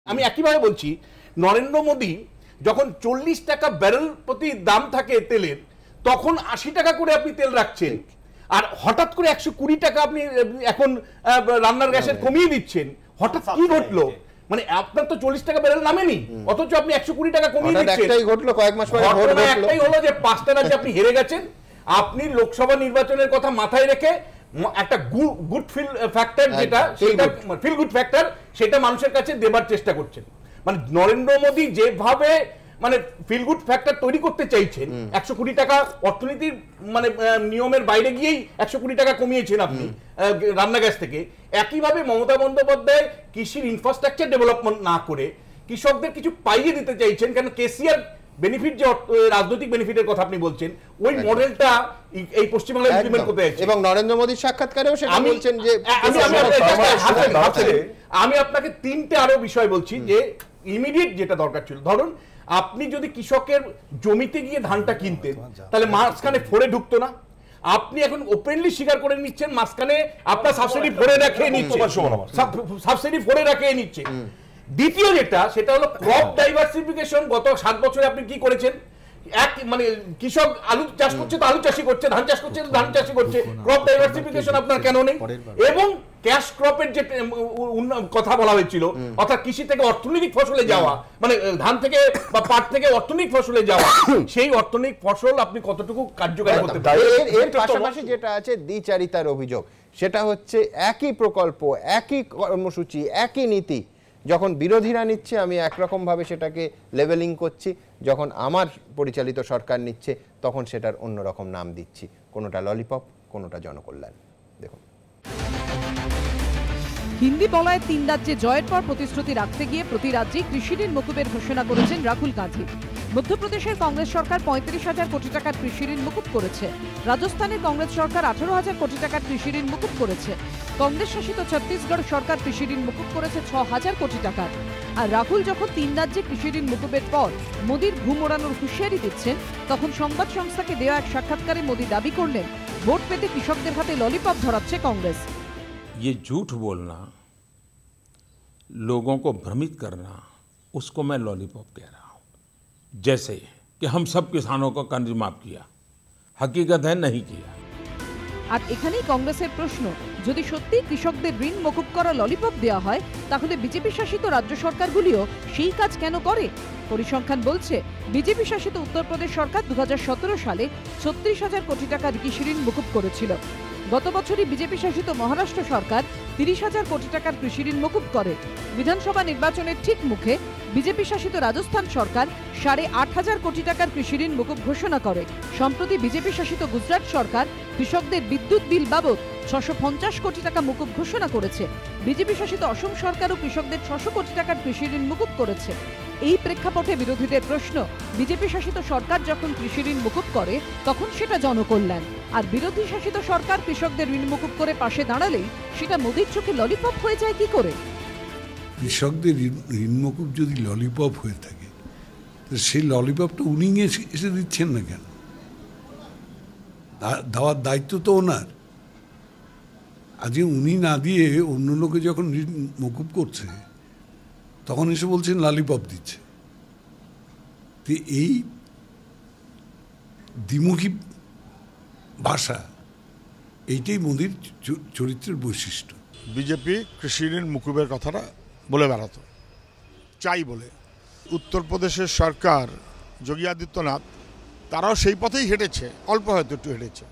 আমি একইভাবে বলছি, নরেন্দ্র মোদী যখন 40 টাকা ব্যারেল প্রতি দাম থাকে তেলের, তখন 80 টাকা করে আপনি তেল রাখছেন, আর হঠাৎ করে 120 টাকা আপনি এখন রান্নার গ্যাসের কমিয়ে দিচ্ছেন। হঠাৎ কি ঘটলো? মানে আপনার তো 40 টাকা ব্যারেল নামেনি, অথচ আপনি 120 টাকা কমিয়ে দিচ্ছেন। একটাই ঘটলো, কয়েক মাস পরে একটাই হলো যে 5টা রাজ্যে আপনি হেরে গেছেন। আপনি লোকসভা নির্বাচনের কথা মাথায় রেখে একটা গুড ফিল ফ্যাক্টর, যেটা সেটা ফিল গুড ফ্যাক্টর, সেটা মানুষের কাছে দেবার চেষ্টা করছেন। মানে নরেন্দ্র মোদী যেভাবে মানে ফিল গুড ফ্যাক্টর তৈরি করতে চাইছেন, 100 কোটি টাকা অর্থনীতির মানে নিয়মের বাইরে গিয়েই 100 কোটি টাকা কমিয়েছেন আপনি রান্না গ্যাস থেকে। একইভাবে মমতা বন্দ্যোপাধ্যায় কৃষির ইনফ্রাস্ট্রাকচার ডেভেলপমেন্ট না করে কৃষকদের কিছু পাইয়ে দিতে চাইছেন, কেন কেসিআর বেনিফিট যে রাজনৈতিক বেনিফিটের কথা আপনি বলছেন, ওই মডেলটা এই পশ্চিমবাংলায় ইমপ্লিমেন্ট করতে যাচ্ছে। এবং নরেন্দ্র মোদীর সাক্ষাৎকারেও সেটা বলছেন যে আমি আপনাকে 3টে আরো বিষয় বলছি যে ইমিডিয়েট যেটা দরকার ছিল। ধরুন আপনি যদি কৃষকের জমিতে গিয়ে ধানটা কিনতেন, তাহলে মাঝখানে ফোরে ঢুকতো না। আপনি এখন ওপেনলি স্বীকার করে নিচ্ছেন মাঝখানে আপনার সাবসিডি ফোরে রাখিয়ে নিচ্ছে, সাবসিডি ফোরে রাখিয়ে নিচ্ছে। দ্বিতীয় যেটা, সেটা হলো ক্রপ ডাইভার্সিফিকেশন। গত 7 বছরে আপনি কি করেছেন? এক মানে কৃষক আলু চাষ করছে তো আলু চাষি করছে, ধান চাষ করছে তো ধান চাষি করছে। ক্রপ ডাইভার্সিফিকেশন আপনার কেন নেই? এবং ক্যাশ ক্রপের যে কথা বলা হয়েছিল, অর্থাৎ কৃষি থেকে অর্থনৈতিক ফসলে যাওয়া, মানে ধান থেকে বা পাট থেকে অর্থনৈতিক ফসলে যাওয়া, সেই অর্থনৈতিক ফসল আপনি কতটুকু কার্যকারী করতে পারেন? এর পাশাপাশি যেটা আছে দ্বিচারিতার অভিযোগ, সেটা হচ্ছে একই প্রকল্প, একই কর্মসূচি, একই নীতি যখন বিরোধীরা নিচ্ছে আমি একরকমভাবে সেটাকে লেভেলিং করছি, যখন আমার পরিচালিত সরকার নিচ্ছে তখন সেটার অন্যরকম নাম দিচ্ছি, কোনোটা ললিপপ, কোনোটা জনকল্যাণ। দেখুন, হিন্দি বলয়ে 3 রাজ্যে জয়ের পর প্রতিশ্রুতি রাখতে গিয়ে প্রতি রাজ্যে কৃষি ঋণ মকুবের ঘোষণা করেছেন রাহুল গান্ধী। মধ্যপ্রদেশের কংগ্রেস সরকার 35,000 কোটি টাকার কৃষি ঋণ মকুব করেছে। রাজস্থানের কংগ্রেস সরকার 18,000 কোটি টাকার কৃষি ঋণ মকুব করেছে। কংগ্রেস শাসিত ছত্তিশগড় সরকার কৃষি ঋণ মকুব করেছে 6,000 কোটি টাকার। আর রাহুল যখন 3 রাজ্যে কৃষি ঋণ মকুবের পর মোদির ঘুম ওড়ানোর হুঁশিয়ারি দিচ্ছেন, তখন সংবাদ সংস্থাকে দেওয়া এক সাক্ষাৎকারে মোদি দাবি করলেন ভোট পেতে কৃষকদের হাতে ললিপপ ধরাচ্ছে কাंग्रेस। ये झूठ बोलना, लोगों को भ्रमित करना, उसको मैं लॉलीपॉप कह रहा हूँ। जैसे कि हम सब किसानों का कर्ज माफ किया, हकीकत है नहीं किया। আর এখানেই কংগ্রেসের প্রশ্ন, যদি সত্যি কৃষকদের ঋণ মকুব করা ললিপপ দেওয়া হয়, তাহলে বিজেপি শাসিত রাজ্য সরকারগুলিও সেই কাজ কেন করে? পরিসংখ্যান বলছে বিজেপি শাসিত উত্তরপ্রদেশ সরকার 2017 সালে 36,000 কোটি টাকার কৃষি ঋণ মকুব করেছিল। গত বছরই বিজেপি শাসিত মহারাষ্ট্র সরকার 30,000 কোটি টাকার কৃষি ঋণ মকুব করে। বিধানসভা নির্বাচনের ঠিক মুখে বিজেপি শাসিত রাজস্থান সরকার 8,500 কোটি টাকার কৃষি ঋণ মকুব ঘোষণা করে। সম্প্রতি বিজেপি শাসিত গুজরাট সরকার কৃষকদের বিদ্যুৎ বিল বাবদ 650 কোটি টাকা মকুব ঘোষণা করেছে। বিজেপি শাসিত অসম সরকারও কৃষকদের 600 কোটি টাকার কৃষি ঋণ মকুব করেছে। এই প্রেক্ষাপটে বিরোধীদের প্রশ্ন, বিজেপি শাসিত সরকার যখন কৃষি ঋণ মকুব করে তখন সেটা জনকল্যাণ, আর বিরোধী শাসিত সরকার কৃষকদের ঋণ মকুব করে পাশে দাঁড়ালেই সেটা মোদির চোখে ললিপপ হয়ে যায় কি করে? কৃষকদের ঋণ মকুব যদি ললিপপ হয়ে থাকে, তো সেই ললিপপটা উনি এসে দিচ্ছেন না কেন? দেওয়ার দায়িত্ব তো ওনার। আজকে উনি না দিয়ে অন্য লোকে যখন ঋণ মকুব করছে, তখন এসে বলছেন ললিপপ দিচ্ছে। তো এই দ্বিমুখী ভাষা, এইটাই মোদির চরিত্রের বৈশিষ্ট্য। বিজেপি কৃষি ঋণ মুকুবের কথাটা বলে বেড়াতো, চাই বলে। উত্তরপ্রদেশের সরকার যোগী আদিত্যনাথ তারাও সেই পথেই হেঁটেছে, অল্প হয়তো একটু হেঁটেছে।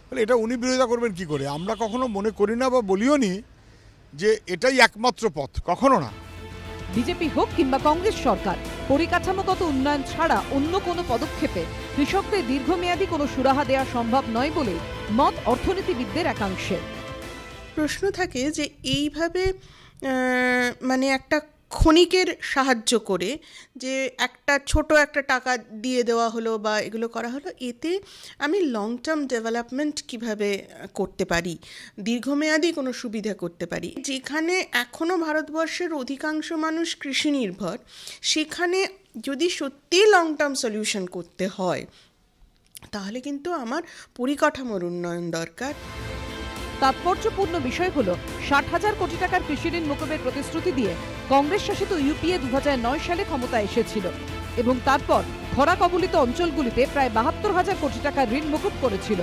বলে এটা উনি বিরোধিতা করবেন কি করে? আমরা কখনো মনে করি না বা বলিও নি যে এটাই একমাত্র পথ, কখনো না। বিজেপি হোক কিংবা কংগ্রেস সরকার, পরিকাঠামোগত উন্নয়ন ছাড়া অন্য কোনো পদক্ষেপে কৃষকদের দীর্ঘমেয়াদী কোনো সুরাহা দেওয়া সম্ভব নয় বলে মত অর্থনীতিবিদদের একাংশের। প্রশ্ন থাকে যে এইভাবে মানে একটা ক্ষণিকের সাহায্য করে যে একটা ছোট একটা টাকা দিয়ে দেওয়া হলো বা এগুলো করা হলো, এতে আমি লং টার্ম ডেভেলপমেন্ট কিভাবে করতে পারি, দীর্ঘমেয়াদী কোনো সুবিধা করতে পারি। যেখানে এখনও ভারতবর্ষের অধিকাংশ মানুষ কৃষি নির্ভর, সেখানে যদি সত্যি লং টার্ম সলিউশন করতে হয় তাহলে কিন্তু আমার পরিকাঠামোর উন্নয়ন দরকার। তাৎপর্যপূর্ণ বিষয় হলো 60,000 কোটি টাকার কৃষি ঋণ মুকুবের প্রতিশ্রুতি দিয়ে কংগ্রেস শাসিত ইউপিএ 2009 সালে ক্ষমতায় এসেছিল এবং তারপর খরা কবলিত অঞ্চলগুলিতে প্রায় 72,000 কোটি টাকার ঋণ মুকুব করেছিল।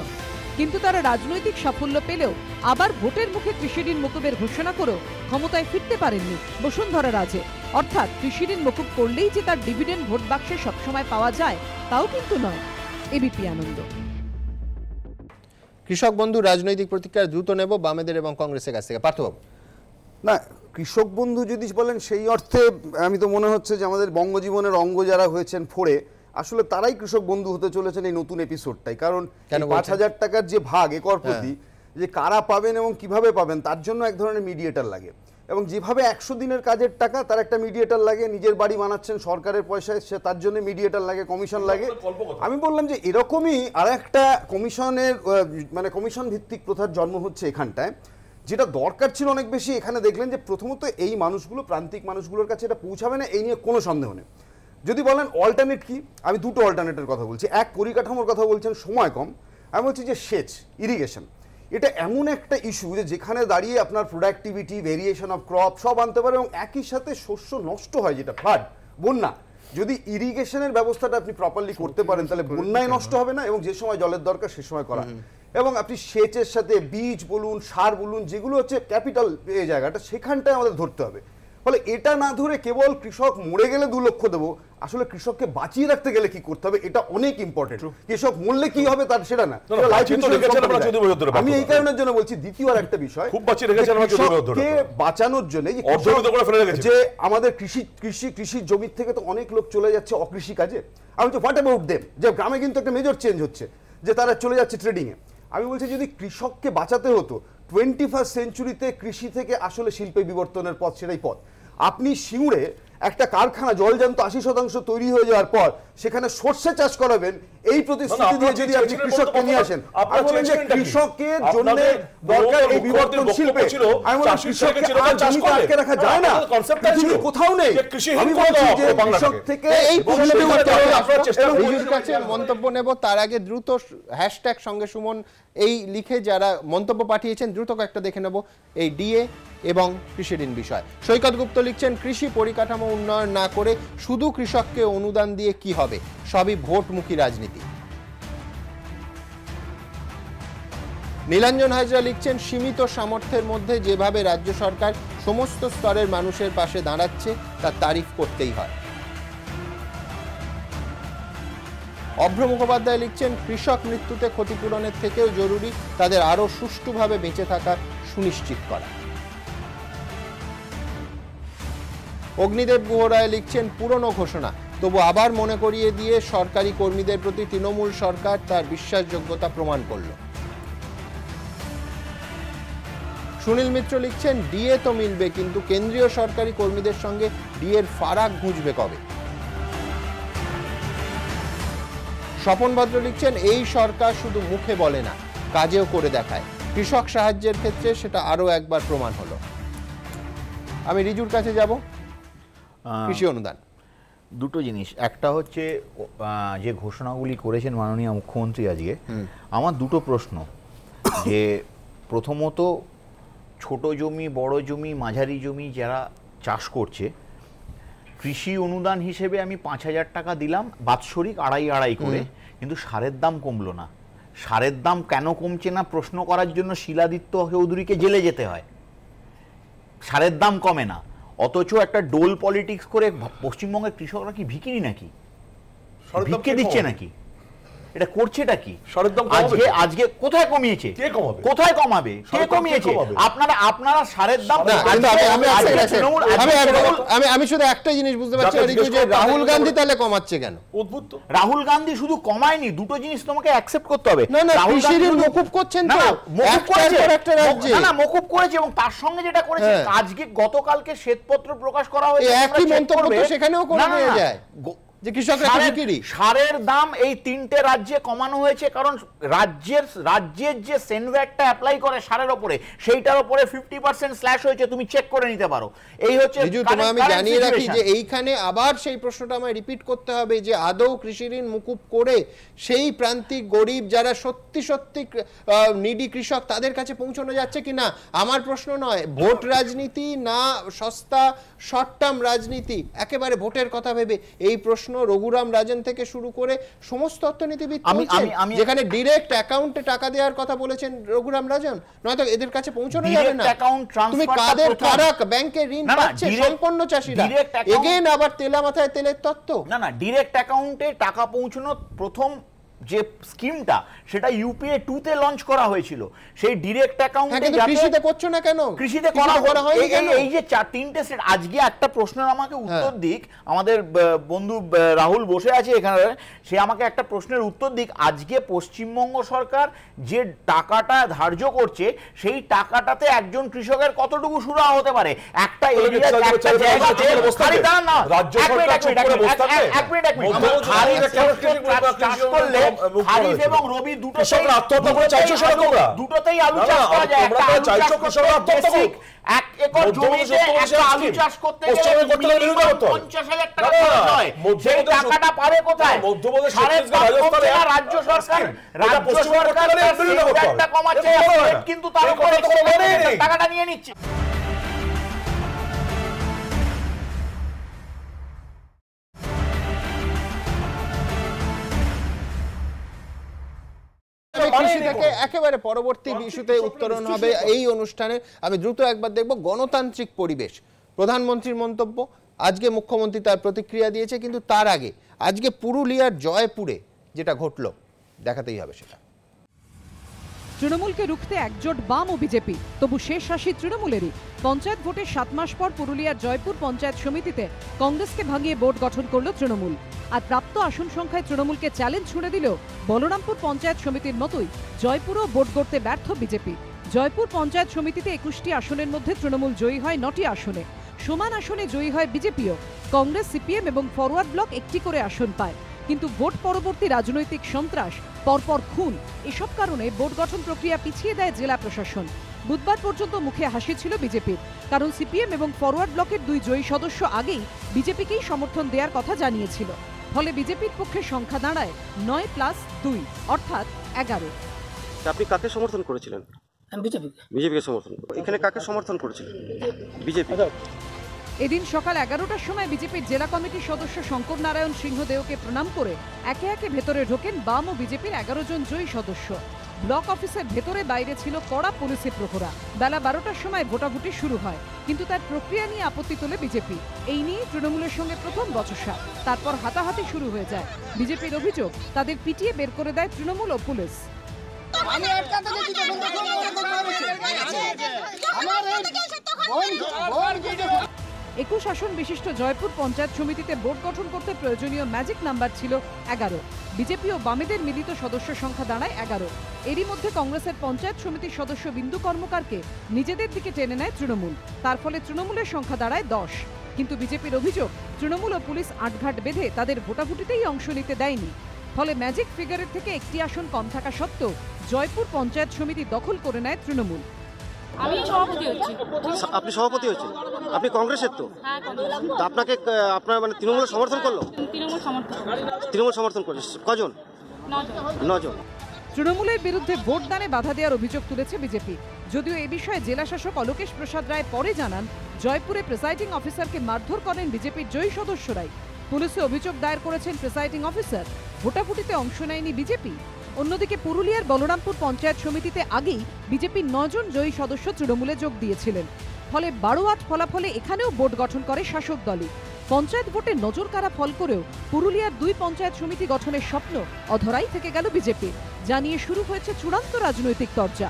কিন্তু তারা রাজনৈতিক সাফল্য পেলেও আবার ভোটের মুখে কৃষি ঋণ মুকুবের ঘোষণা করেও ক্ষমতায় ফিরতে পারেননি বসুন্ধরা রাজে। অর্থাৎ কৃষি ঋণ মুকুব করলেই যে তার ডিভিডেন্ড ভোট বাক্সে সবসময় পাওয়া যায় তাও কিন্তু নয়। এবিপি আনন্দ। কৃষক বন্ধু রাজনৈতিক প্রতিক্রিয়া দ্রুত নেব বামেদের এবং কংগ্রেসের কাছ থেকে। পার্থবাবু, না, কৃষক বন্ধু যদি বলেন সেই অর্থে আমি তো মনে হচ্ছে যে আমাদের বঙ্গজীবনের অঙ্গ যারা হয়েছেন ফোড়ে, আসলে তারাই কৃষক বন্ধু হতে চলেছেন এই নতুন এপিসোডটাই। কারণ 5,000 টাকার যে ভাগ একর প্রতি, যে কারা পাবেন এবং কিভাবে পাবেন তার জন্য এক ধরনের মিডিয়েটার লাগে, এবং যেভাবে 100 দিনের কাজের টাকা তার একটা মিডিয়েটার লাগে, নিজের বাড়ি বানাচ্ছেন সরকারের পয়সায়, সে তার জন্য মিডিয়েটার লাগে, কমিশন লাগে। আমি বললাম যে এরকমই আর একটা কমিশনের মানে কমিশন ভিত্তিক প্রথার জন্ম হচ্ছে এখানটায়, যেটা দরকার ছিল অনেক বেশি। এখানে দেখলেন যে প্রথমত এই মানুষগুলো, প্রান্তিক মানুষগুলোর কাছে এটা পৌঁছাবে না, এই নিয়ে কোনো সন্দেহ নেই। যদি বলেন অল্টারনেট কি, আমি দুটো অল্টারনেটের কথা বলছি। এক, পরিকাঠামোর কথা বলছেন, সময় কম। আমি বলছি যে সেচ, ইরিগেশন, এটা এমন একটা ইস্যু যে যেখানে দাঁড়িয়ে আপনার প্রোডাক্টিভিটি, ভেরিয়েশন অফ ক্রপ সব আনতে পারে, এবং একই সাথে শস্য নষ্ট হয়, যেটা ফ্লাড, বন্যা। যদি ইরিগেশনের ব্যবস্থাটা আপনি প্রপারলি করতে পারেন তাহলে বন্যায় নষ্ট হবে না, এবং যে সময় জলের দরকার সে সময় করা। এবং আপনি সেচের সাথে বীজ বলুন, সার বলুন, যেগুলো হচ্ছে ক্যাপিটাল এই জায়গাটা, সেখানটায় আমাদের ধরতে হবে। ফলে এটা না ধরে কেবল কৃষক মরে গেলে 2 লক্ষ দেবো, আসলে কৃষককে বাঁচিয়ে রাখতে গেলে কি করতে হবে এটা অনেক ইম্পর্টেন্ট। কৃষক মরলে কি হবে তার সেটা না, আমি এই কারণের জন্য বলছি। দ্বিতীয় আর একটা বিষয়, কৃষককে বাঁচানোর জন্য যে আমাদের কৃষির জমি থেকে তো অনেক লোক চলে যাচ্ছে অকৃষি কাজে। আমি তো হোয়াট অ্যাবাউট দেম, যে গ্রামে কিন্তু একটা মেজর চেঞ্জ হচ্ছে, যে তারা চলে যাচ্ছে ট্রেডিং এ। আমি বলছি যদি কৃষককে বাঁচাতে হতো, 21st সেঞ্চুরিতে কৃষি থেকে আসলে শিল্পে বিবর্তনের পথ, সেটাই পথ। আপনি সিঙ্গুরে একটা কারখানা জলজান্ত 80% তৈরি হয়ে যাওয়ার পর সেখানে সর্ষে চাষ করাবেন, এই প্রতিশ্রুতি দিয়ে যদি আপনি কৃষককে নিয়ে আসেন, কৃষকের জন্য দরকার এই বিবর্তন শিল্পে। আমি বলি কৃষককে আর জমিতে আটকে রাখা যায় না, পৃথিবীর কোথাও নেই। আমি বলছি যে কৃষক থেকে এই রিজুর কাছে মন্তব্য নেব, তার আগে দ্রুত হ্যাশট্যাগ সঙ্গে সুমন এই লিখে যারা মন্তব্য পাঠিয়েছেন দ্রুত কয়েকটা দেখে নেব এই ডিএ এবং কৃষি ঋণ বিষয়। সৈকত গুপ্ত লিখছেন, কৃষি পরিকাঠামো উন্নয়ন না করে শুধু কৃষককে অনুদান দিয়ে কি হবে, সবই ভোটমুখী রাজনীতি। নীলাঞ্জন হাজরা লিখছেন, সীমিত সামর্থ্যের মধ্যে যেভাবে রাজ্য সরকার সমস্ত স্তরের মানুষের পাশে দাঁড়াচ্ছে তার তারিফ করতেই হয়। অভ্র মুখোপাধ্যায় লিখছেন, কৃষক মৃত্যুতে ক্ষতিপূরণের থেকেও জরুরি তাদের আরো সুষ্ঠুভাবে বেঁচে থাকা সুনিশ্চিত করা। অগ্নিদেব গুহরায় লিখছেন, পুরনো ঘোষণা তবু আবার মনে করিয়ে দিয়ে সরকারি কর্মীদের প্রতি তৃণমূল সরকার তার বিশ্বাসযোগ্যতা প্রমাণ করল। সুনীল মিত্র লিখছেন, ডিএ তো মিলবে কিন্তু কেন্দ্রীয় সরকারি কর্মীদের সঙ্গে ডিএর ফারাক ঘুঁচবে কবে। স্বপন ভদ্র লিখছেন, এই সরকার শুধু মুখে বলে না, কাজেও করে দেখায়। কৃষক সাহায্যের ক্ষেত্রে সেটা আরো একবার প্রমাণ হলো। আমি রিজুর কাছে যাব। কৃষি অনুদান, দুটো জিনিস, একটা হচ্ছে যে ঘোষণাগুলি করেছেন মাননীয় মুখ্যমন্ত্রী আজকে, আমার দুটো প্রশ্ন। যে প্রথমত, ছোট জমি, বড় জমি, মাঝারি জমি যারা চাষ করছে, কৃষি অনুদান হিসেবে আমি 5,000 টাকা দিলাম বাৎসরিক আড়াই করে, কিন্তু সারের দাম কমলো না। সারের দাম কেন কমছে না প্রশ্ন করার জন্য শিলাদিত্য চৌধুরীকে জেলে যেতে হয়। সারের দাম কমে না, অথচ একটা ডোল পলিটিক্স করে পশ্চিমবঙ্গের কৃষকরা কি ভিখিরি নাকি, ভিক্ষে দিচ্ছে নাকি? এটা করছেটা কি? সারের দাম আজকে কোথায় কমিয়েছে? কোথায় কমাবে? কে কমিয়েছে? আপনারা সারের দাম আমি শুধু একটা জিনিস বুঝতে পারছি যে রাহুল গান্ধী তাহলে কমাচ্ছে কেন? অদ্ভুত। রাহুল গান্ধী শুধু কমায়নি, দুটো জিনিস তোমাকে অ্যাকসেপ্ট করতে হবে। রাহুল গান্ধী মকুব করছেন তো, মকুব করেছে এবং তার সঙ্গে যেটা করেছে আজকে গতকালকে শ্বেতপত্র প্রকাশ করা হয়েছে, একই মন্তব্য তো সেখানেও করে নিয়ে যায় যে কৃষকরা সারের দাম এই 3টে রাজ্যে কমানো হয়েছে, কারণ রাজ্যের যে সেনভ্যাটটা অ্যাপ্লাই করে সারের উপরে সেইটার উপরে 50% স্ল্যাশ হয়েছে, তুমি চেক করে নিতে পারো। এই হচ্ছে আমি জানিয়ে রাখি যে এইখানে আবার সেই প্রশ্নটা আমায় রিপিট করতে হবে যে আদৌ কৃষি ঋণ মুকুব করে সেই প্রান্তিক গরিব যারা সত্যি সত্যি নিডি কৃষক তাদের কাছে পৌঁছানো যাচ্ছে কিনা আমার প্রশ্ন নয়। ভোট রাজনীতি না সস্তা শর্ট টার্ম রাজনীতি, একেবারে ভোটের কথা ভেবে এই প্রশ্ন রঘুরাম রাজন থেকে শুরু করে সমস্ত অর্থনীতিবিদ যেখানে ডিরেক্ট অ্যাকাউন্টে টাকা দেওয়ার কথা বলেছেন রঘুরাম রাজন, নয়তো এদের কাছে পৌঁছানো যাবে না। তুমি কাদের কারা ব্যাংকে ঋণ পাচ্ছে? সম্পন্ন চাষিরা। এগেন আবার তেলা মাথায় তেলের তত্ত্ব। না ডিরেক্ট অ্যাকাউন্টে টাকা পৌঁছানো প্রথম যে স্কিমটা সেটা ইউপিএ 2 তে লঞ্চ করা হয়েছিল। সেই ডিরেক্ট অ্যাকাউন্টে কৃষিতে করছো না কেন? কৃষিতে করা হয় এই যে 3টে সেট। আজকে একটা প্রশ্নের আমাকে উত্তর দিক, আমাদের বন্ধু রাহুল বসে আছে এখানে, সে আমাকে একটা প্রশ্নের উত্তর দিক। আজকে পশ্চিমবঙ্গ সরকার যে টাকাটা ধার্য করছে সেই টাকাটাতে একজন কৃষকের কতটুকু সুরাহা হতে পারে? একটা এরিয়া একটা জায়গাতে না রাজ্য সরকার চুপ করে বসে থাকে। এক মিনিট চাষ করলে খারিফ এবং রবি দুটো কৃষকরা আত্মহত্যা করে চাইছো সেটা তোমরা দুটোতেই আলু চাষ করা যায়। তোমরা চাইছো কৃষকরা আত্মহত্যা করুক। 1 একর জমিতে একটা আলু চাষ করতে গেলে 50,000 টাকা খরচ হয়। সেই টাকাটা পাবে কোথায়? রাজ্য সরকার একটা কমাচ্ছে কিন্তু তার উপরে টাকাটা নিয়ে নিচ্ছে। কৃষি থেকে একেবারে পরবর্তী ইস্যুতে উত্তরণ হবে এই অনুষ্ঠানে। আমি দ্রুত একবার দেখব গণতান্ত্রিক পরিবেশ, প্রধানমন্ত্রীর মন্তব্য। আজকে মুখ্যমন্ত্রী তার প্রতিক্রিয়া দিয়েছে, কিন্তু তার আগে আজকে পুরুলিয়ার জয়পুরে যেটা ঘটল দেখাতেই হবে সেটা। তৃণমূলকে রুখতে একজোট বাম ও বিজেপি, তবু শেষ হাসি তৃণমূলেরই। পঞ্চায়েত ভোটের 7 মাস পর পুরুলিয়ার জয়পুর পঞ্চায়েত সমিতিতে কংগ্রেসকে ভাঙিয়ে বোর্ড গঠন করল তৃণমূল। আর প্রাপ্ত আসন সংখ্যায় তৃণমূলকে চ্যালেঞ্জ ছুড়ে দিল বলরামপুর পঞ্চায়েত সমিতির মতোই জয়পুরও বোর্ড গড়তে ব্যর্থ বিজেপি। জয়পুর পঞ্চায়েত সমিতিতে 21টি আসনের মধ্যে তৃণমূল জয়ী হয় 9টি আসনে। সমান আসনে জয়ী হয় বিজেপিও। কংগ্রেস, সিপিএম এবং ফরওয়ার্ড ব্লক 1টি করে আসন পায়। কিন্তু ভোট পরবর্তী রাজনৈতিক সন্ত্রাস, পরপর খুন, এসব কারণে বোর্ড গঠন প্রক্রিয়া পিছিয়ে দেয় জেলা প্রশাসন। বুধবার পর্যন্ত মুখে হাসি ছিল বিজেপির, কারণ সিপিএম এবং ফরওয়ার্ড ব্লকের 2 জয়ী সদস্য আগেই বিজেপিকেই সমর্থন দেওয়ার কথা জানিয়েছিল। ফলে বিজেপির পক্ষে সংখ্যা দাঁড়ায় 9+2 অর্থাৎ 11। আপনি কাকে সমর্থন করেছিলেন? বিজেপিকে সমর্থন। এখানে কাকে সমর্থন করেছিলেন? বিজেপি। এদিন সকাল 11টার সময় বিজেপির জেলা কমিটির সদস্য শঙ্কর নারায়ণ সিংহদেওকে প্রণাম করে একে একে ভেতরে ঢোকেন বাম ও বিজেপির 11 জন জয়ী সদস্য। ব্লক অফিসের ভেতরে বাইরে ছিল কড়া পুলিশি প্রহরা। বেলা 12টার সময় ভোটাভুটি শুরু হয়, কিন্তু তার প্রক্রিয়া নিয়ে আপত্তি তোলে বিজেপি। এই নিয়ে তৃণমূলের সঙ্গে প্রথম বচসা, তারপর হাতাহাতি শুরু হয়ে যায়। বিজেপির অভিযোগ তাদের পিটিয়ে বের করে দেয় তৃণমূল ও পুলিশ। 21 আসন বিশিষ্ট জয়পুর পঞ্চায়েত সমিতিতে বোর্ড গঠন করতে প্রয়োজনীয় ম্যাজিক নাম্বার ছিল 11। বিজেপি ও বামেদের মিলিত সদস্য সংখ্যা দাঁড়ায় 11। এরই মধ্যে কংগ্রেসের পঞ্চায়েত সমিতির সদস্য বিন্দু কর্মকারকে নিজেদের দিকে টেনে নেয় তৃণমূল। তার ফলে তৃণমূলের সংখ্যা দাঁড়ায় 10। কিন্তু বিজেপির অভিযোগ তৃণমূল ও পুলিশ আটঘাট বেঁধে তাদের ভোটাভুটিতেই অংশ নিতে দেয়নি। ফলে ম্যাজিক ফিগারের থেকে 1টি আসন কম থাকা সত্ত্বেও জয়পুর পঞ্চায়েত সমিতি দখল করে নেয় তৃণমূল। আমি সভাপতি হচ্ছি। আপনি সভাপতি হচ্ছেন? আপনি কংগ্রেসের তো? আপনাকে আপনার মানে তৃণমূল সমর্থন করলো? তৃণমূল সমর্থন করেছে কজন? 9 জন। তৃণমূলের বিরুদ্ধে ভোটদানে বাধা দেওয়ার অভিযোগ তুলেছে বিজেপি। যদিও এ বিষয়ে জেলা শাসক অলোকেশ প্রসাদ রায় পরে জানান, জয়পুরে প্রিসাইডিং অফিসারকে মারধর করেন বিজেপির জয়ী সদস্যরাই। পুলিশে অভিযোগ দায়ের করেছেন প্রিসাইডিং অফিসার। ভোটাভুটিতে অংশ নেয়নি বিজেপি। অন্যদিকে পুরুলিয়ার বলরামপুর পঞ্চায়েত সমিতিতে আগেই বিজেপির 9 জন জয়ী সদস্য তৃণমূলে যোগ দিয়েছিলেন। ফলে 12-8 ফলাফলে এখানেও বোর্ড গঠন করে শাসক দলই। পঞ্চায়েত ভোটে নজর কাড়া ফল করেও পুরুলিয়ার 2 পঞ্চায়েত সমিতি গঠনের স্বপ্ন অধরাই থেকে গেল বিজেপি, জানিয়ে শুরু হয়েছে চূড়ান্ত রাজনৈতিক তরজা।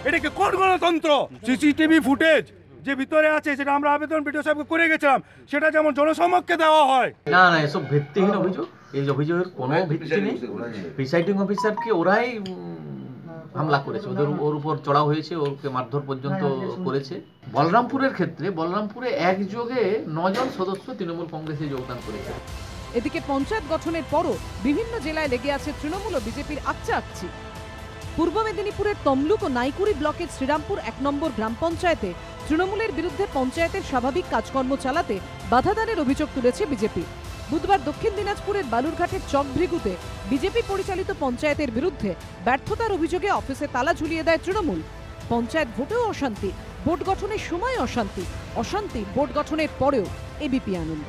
এটা কি কোন গণতন্ত্র? সিসিটিভি ফুটেজ যে ভিতরে আছে সেটা আমরা আবেদন বিডিও সাহেবকে করে গেছিলাম, সেটা যেমন জনসমক্ষে দেওয়া হয়। না না, এসব ভিত্তিহীন অভিযোগ। এই অভিযোগের কোনো ভিত্তি নেই। প্রিসাইডিং অফিসারকে ওরাই হামলা করেছে, ওর উপর চড়াও হয়েছে, ওকে মারধর পর্যন্ত করেছে। বলরামপুরের ক্ষেত্রে বলরামপুরে একযোগে 9 জন সদস্য তৃণমূল কংগ্রেসে যোগদান করেছে। এদিকে পঞ্চায়েত গঠনের পরও বিভিন্ন জেলায় লেগে আছে তৃণমূল ও বিজেপির আকচি। পূর্ব মেদিনীপুরের তমলুক ও নাইকুড়ি ব্লকের শ্রীরামপুর 1 নম্বর গ্রাম পঞ্চায়েতে তৃণমূলের বিরুদ্ধে পঞ্চায়েতের স্বাভাবিক কাজকর্ম চালাতে বাধাদানের অভিযোগ তুলেছে বিজেপি। বুধবার দক্ষিণ দিনাজপুরের বালুরঘাটের চকভৃগুতে বিজেপি পরিচালিত পঞ্চায়েতের বিরুদ্ধে ব্যর্থতার অভিযোগে অফিসে তালা ঝুলিয়ে দেয় তৃণমূল। পঞ্চায়েত ভোটেও অশান্তি, বোর্ড গঠনের সময় অশান্তি, অশান্তি বোর্ড গঠনের পরেও এবিপি আনন্দ।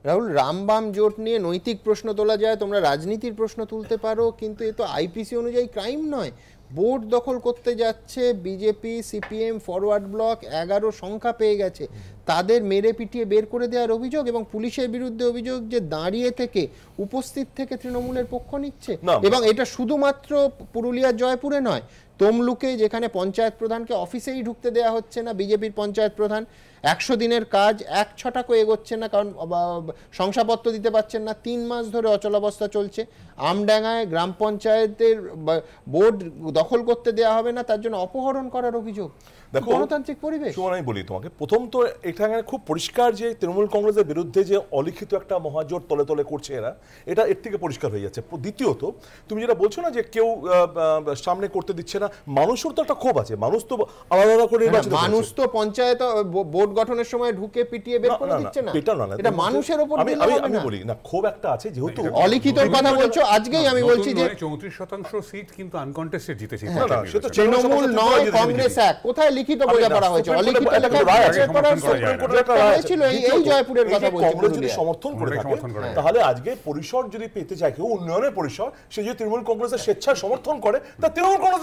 রাহুল, রামবাম জোট নিয়ে নৈতিক প্রশ্ন তোলা যায়, তোমরা রাজনীতির প্রশ্ন তুলতে পারো, কিন্তু এ তো আইপিসি অনুযায়ী ক্রাইম নয়। বোর্ড দখল করতে যাচ্ছে বিজেপি, সিপিএম, ফরওয়ার্ড ব্লক 11 সংখ্যা পেয়ে গেছে, তাদের মেরে পিটিয়ে বের করে দেওয়ার অভিযোগ, এবং পুলিশের বিরুদ্ধে অভিযোগ যে দাঁড়িয়ে থেকে উপস্থিত থেকে তৃণমূলের পক্ষ নিচ্ছে। এবং এটা শুধুমাত্র পুরুলিয়ার জয়পুরে নয়, তমলুকে যেখানে পঞ্চায়েত প্রধানকে অফিসেই ঢুকতে দেওয়া হচ্ছে না, বিজেপির পঞ্চায়েত প্রধান 100 দিনের কাজ 1 ছটাকও এগোচ্ছে না, কারণ শংসাপত্র দিতে পারছেন না, 3 মাস ধরে অচলাবস্থা চলছে। আমডাঙ্গায় গ্রাম পঞ্চায়েতের বোর্ড দখল করতে দেওয়া হবে না, তার জন্য অপহরণ করার অভিযোগ। দেখো গণতান্ত্রিক পরিবেশ। আমি বলি তোমাকে, প্রথম তো এখানে খুব পরিষ্কার যে তৃণমূল কংগ্রেসের বিরুদ্ধে যে অলিখিত একটা মহাজোট তলে তলে করছে এরা, এটা এর থেকে পরিষ্কার হয়ে যাচ্ছে। দ্বিতীয়ত, তুমি যেটা বলছো না যে কেউ সামনে করতে দিচ্ছে না, মানুষের তো একটা ক্ষোভ আছে, মানুষ তো আলাদা আলাদা করে নির্বাচিত, মানুষ তো পঞ্চায়েত বোর্ড গঠনের সময় ঢুকে পিটিয়ে বের করে দিচ্ছে না, এটা মানুষের উপর। আমি বলি না, ক্ষোভ একটা আছে, যেহেতু অলিখিত কথা বলছো। আজকেই আমি বলছি যে 34% সিট কিন্তু আনকন্টেস্টেড জিতেছে তৃণমূল নয় কংগ্রেস এক, কোথায় লিখিত বোঝাপড়া হয়েছে? অলিখিত ছিল এই জয়পুরের কথা বলছি। কংগ্রেস যদি সমর্থন করে থাকে, তাহলে আজকে পরিষদ যদি পেতে চায় কেউ, উন্নয়নের পরিষদ, সে যদি তৃণমূল কংগ্রেসের স্বেচ্ছায় সমর্থন করে, তা তৃণমূল কংগ্রেস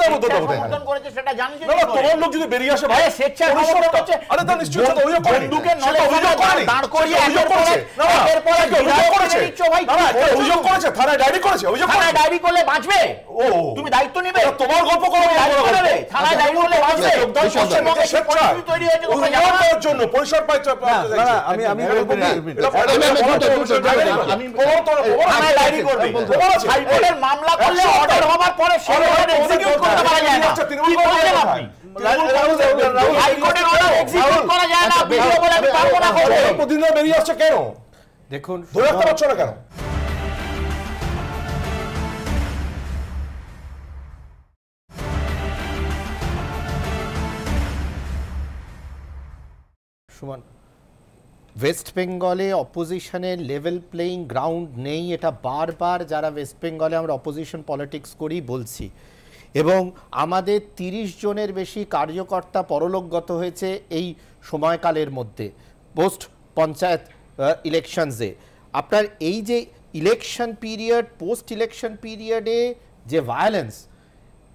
সমর্থন করেছে সেটা জানি না। তোমার লোক যদি বেরিয়ে আসে ভাই স্বেচ্ছায় সমর্থন করছে, আরে তা নিশ্চয়ই অভিযোগ করে, বন্দুকে নলে অভিযোগ করে, দাঁড় করিয়ে অভিযোগ করেছে, না এরপর অভিযোগ করেছে, অভিযোগ করেছে, থানায় ডায়েরি করেছে, অভিযোগ থানায় ডায়েরি করলে বাঁচবে? ও তুমি দায়িত্ব নিবে? তোমার গল্প করো, থানায় ডায়েরি করলে বাঁচবে? জন্য পরিসর পাইছে। আমি মামলা করলে অর্ডার হবার পরে এক্সিকিউট করতে পারা যায় না। হাইকোর্টের অর্ডার এক্সিকিউট করা যায় না, ভিডিও বলে আমি পারবো না। প্রতিদিন বেরিয়ে আসছে কেন? দেখুন, ধরে রাখতে পারছো না কেন? সুমন, ওয়েস্ট বেঙ্গলে অপোজিশনের লেভেল প্লেইং গ্রাউন্ড নেই, এটা বারবার যারা ওয়েস্ট বেঙ্গলে আমরা অপোজিশন পলিটিক্স করি বলছি, এবং আমাদের 30 জনের বেশি কার্যকর্তা পরলোকগত হয়েছে এই সময়কালের মধ্যে পোস্ট পঞ্চায়েত ইলেকশনসে। আপনার এই যে ইলেকশন পিরিয়ড, পোস্ট ইলেকশন পিরিয়ডে যে ভায়োলেন্স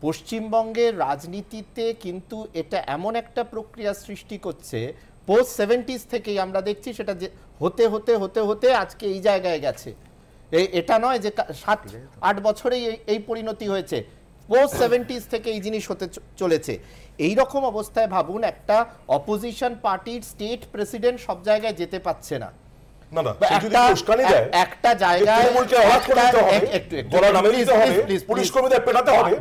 পশ্চিমবঙ্গের রাজনীতিতে, কিন্তু এটা এমন একটা প্রক্রিয়া সৃষ্টি করছে পোস্ট 70s থেকেই আমরা দেখছি, সেটা যে হতে হতে হতে হতে আজকে এই জায়গায় গেছে। এটা নয় যে 7-8 বছরেই এই পরিণতি হয়েছে, পোস্ট 70s থেকে এই জিনিস হতে চলেছে। এই রকম অবস্থায় ভাবুন, একটা অপোজিশন পার্টির স্টেট প্রেসিডেন্ট সব জায়গায় যেতে পারছে না, একটা জায়গায় পুলিশ কর্মীদের পেটাতে হবে,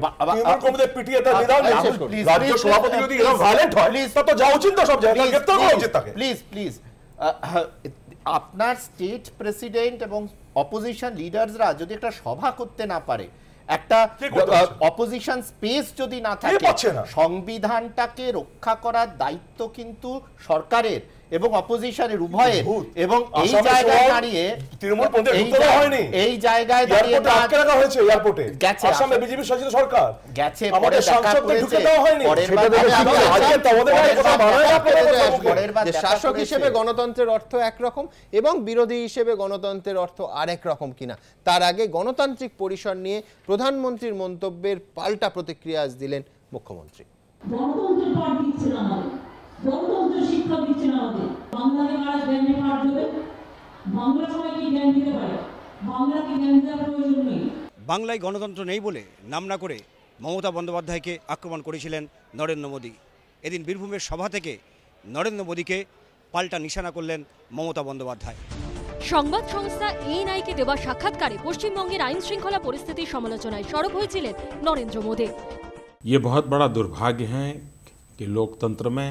কর্মীদের পিটিয়ে তার নিদান নেই, রাজ্য সভাপতি যদি এরকম ভায়োলেন্ট হয় তা তো যাওয়া উচিত না সব জায়গায়, গ্রেফতার করা উচিত তাকে। প্লিজ আপনার স্টেট প্রেসিডেন্ট এবং অপোজিশন লিডারসরা যদি একটা সভা করতে না পারে, একটা অপোজিশন স্পেস যদি না থাকে, সংবিধানটাকে রক্ষা করার দায়িত্ব কিন্তু সরকারের, এবং অপোজিশনের উভয়ের, এবং এই জায়গায় দাঁড়িয়ে এই জায়গায় দাঁড়িয়ে আটকে রাখা হয়েছে এয়ারপোর্টে গেছে আসামে বিজেপি শাসিত সরকার গেছে, আমাদের সাংসদদের ঢুকে দেওয়া হয়নি। যে শাসক হিসেবে গণতন্ত্রের অর্থ একরকম এবং বিরোধী হিসেবে গণতন্ত্রের অর্থ আরেক রকম কিনা, তার আগে গণতান্ত্রিক পরিসর নিয়ে প্রধানমন্ত্রীর মন্তব্যের পাল্টা প্রতিক্রিয়া আজ দিলেন মুখ্যমন্ত্রী। গণতন্ত্রের পাঠ দিচ্ছেন আমাদের, গণতন্ত্রের শিক্ষা দিচ্ছেন আমাদের। বাংলাকে কারা জ্ঞানের পাঠ দেবে? বাংলা সবাইকে জ্ঞান দিতে পারে, বাংলাকে জ্ঞান দেওয়ার প্রয়োজন নেই। বাংলায় গণতন্ত্র নেই বলে নাম না করে মমতা বন্দ্যোপাধ্যায়কে আক্রমণ করেছিলেন নরেন্দ্র মোদী। এদিন বীরভূমের সভা থেকে নরেন্দ্র মোদীকে পাল্টা নিশানা করলেন মমতা বন্দ্যোপাধ্যায়। সংবাদ সংস্থা এএনআইকে দেওয়া সাক্ষাৎকারে পশ্চিমবঙ্গের আইন শৃঙ্খলা পরিস্থিতির সমালোচনায় সরব হয়েছিলেন নরেন্দ্র মোদী। ये बहुत बड़ा दुर्भाग्य है कि लोकतंत्र में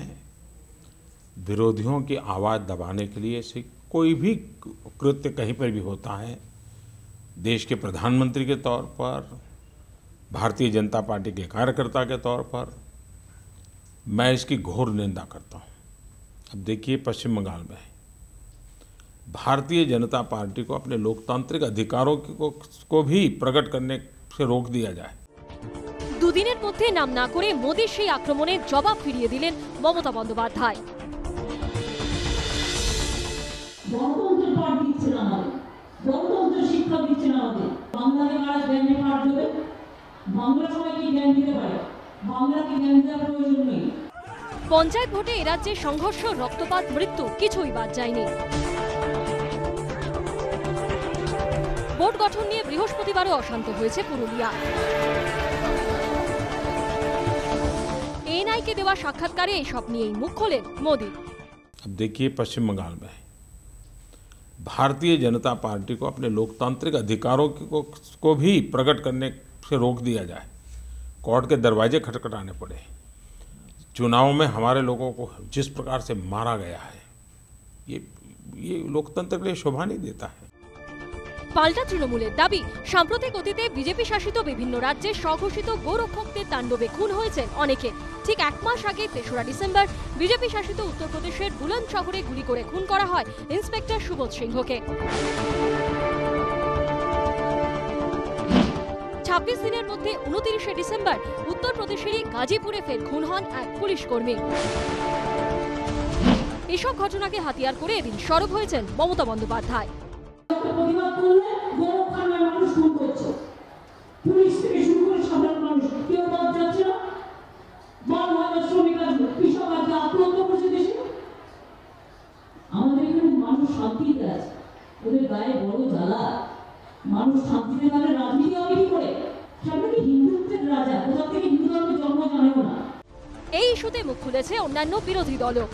विरोधियों की आवाज़ दबाने के लिए से कोई भी कृत्य कहीं पर भी होता है। देश के प्रधानमंत्री के तौर पर, भारतीय जनता पार्टी के कार्यकर्ता के तौर पर मैं इसकी घोर निंदा करता हूँ। अब देखिए पश्चिम बंगाल में भारतीय जनता पार्टी को अपने लोकतांत्रिक अधिकारों को भी प्रकट करने से रोक दिया जाए। দুদিনের মধ্যে নাম না করে মোদীর সেই আক্রমণের জবাব ফিরিয়ে দিলেন মমতা বন্দ্যোপাধ্যায়। গণতন্ত্রের পাঠ দিচ্ছেন আমাদের, গণতন্ত্রের শিক্ষা দিচ্ছেন আমাদের। বাংলাকে কারা জ্ঞানের পাঠ দেবে? বাংলা সবাইকে জ্ঞান দিতে পারে, বাংলাকে জ্ঞান দেওয়ার প্রয়োজন নেই। পঞ্চায়েত ভোটে এ রাজ্যে সংঘর্ষ, রক্তপাত, মৃত্যু কিছুই বাদ যায়নি। বোর্ড গঠন নিয়ে বৃহস্পতিবারও অশান্ত হয়েছে পুরুলিয়া। এএনআইকে দেওয়া সাক্ষাৎকারে এইসব নিয়েই মুখ খোলেন মোদী। अब देखिए पश्चिम बंगाल में भारतीय जनता पार्टी को अपने लोकतांत्रिक अधिकारों को भी प्रकट करने से रोक दिया जाए। कोर्ट के दरवाजे खटखटाने पड़े। चुनाव में हमारे लोगों को जिस प्रकार से मारा गया है, ये लोकतंत्र के लिए शोभा नहीं देता है। পাল্টা তৃণমূলের দাবি, সাম্প্রতিক অতীতে বিজেপি শাসিত বিভিন্ন রাজ্যে স্বঘোষিত গোরক্ষকদের তাণ্ডবে খুন হয়েছেন অনেকে। ঠিক এক মাস আগে ৩রা ডিসেম্বর বিজেপি শাসিত উত্তরপ্রদেশের বুলন্দ শহরে গুলি করে খুন করা হয় ইন্সপেক্টর সুবোধ সিংহকে। ২৬ দিনের মধ্যে ২৯শে ডিসেম্বর উত্তরপ্রদেশেরই গাজীপুরে ফের খুন হন এক পুলিশ কর্মী। এসব ঘটনাকে হাতিয়ার করে এদিন সরব হয়েছেন মমতা বন্দ্যোপাধ্যায়। প্রতিবাদ করলে গোরক্ষা নামে মানুষ খুন করছে, পুলিশ থেকে শুরু করে সাধারণ মানুষ কেউ বাদ যাচ্ছে না। ১২,০০০ শ্রমিক আজ কৃষক আজকে আত্মহত্যা করছে দেশে। আমাদের এখানে মানুষ শান্তিতে আছে, ওদের গায়ে বড় জ্বালা। মানুষ শান্তিতে তাহলে রাজনীতি হবে কি করে? সামনে কি হিন্দুত্বের রাজা, কোথা থেকে হিন্দু ধর্মের জন্ম জানেও না। এই ইস্যুতে মুখ খুলেছে অন্যান্য বিরোধী দলও।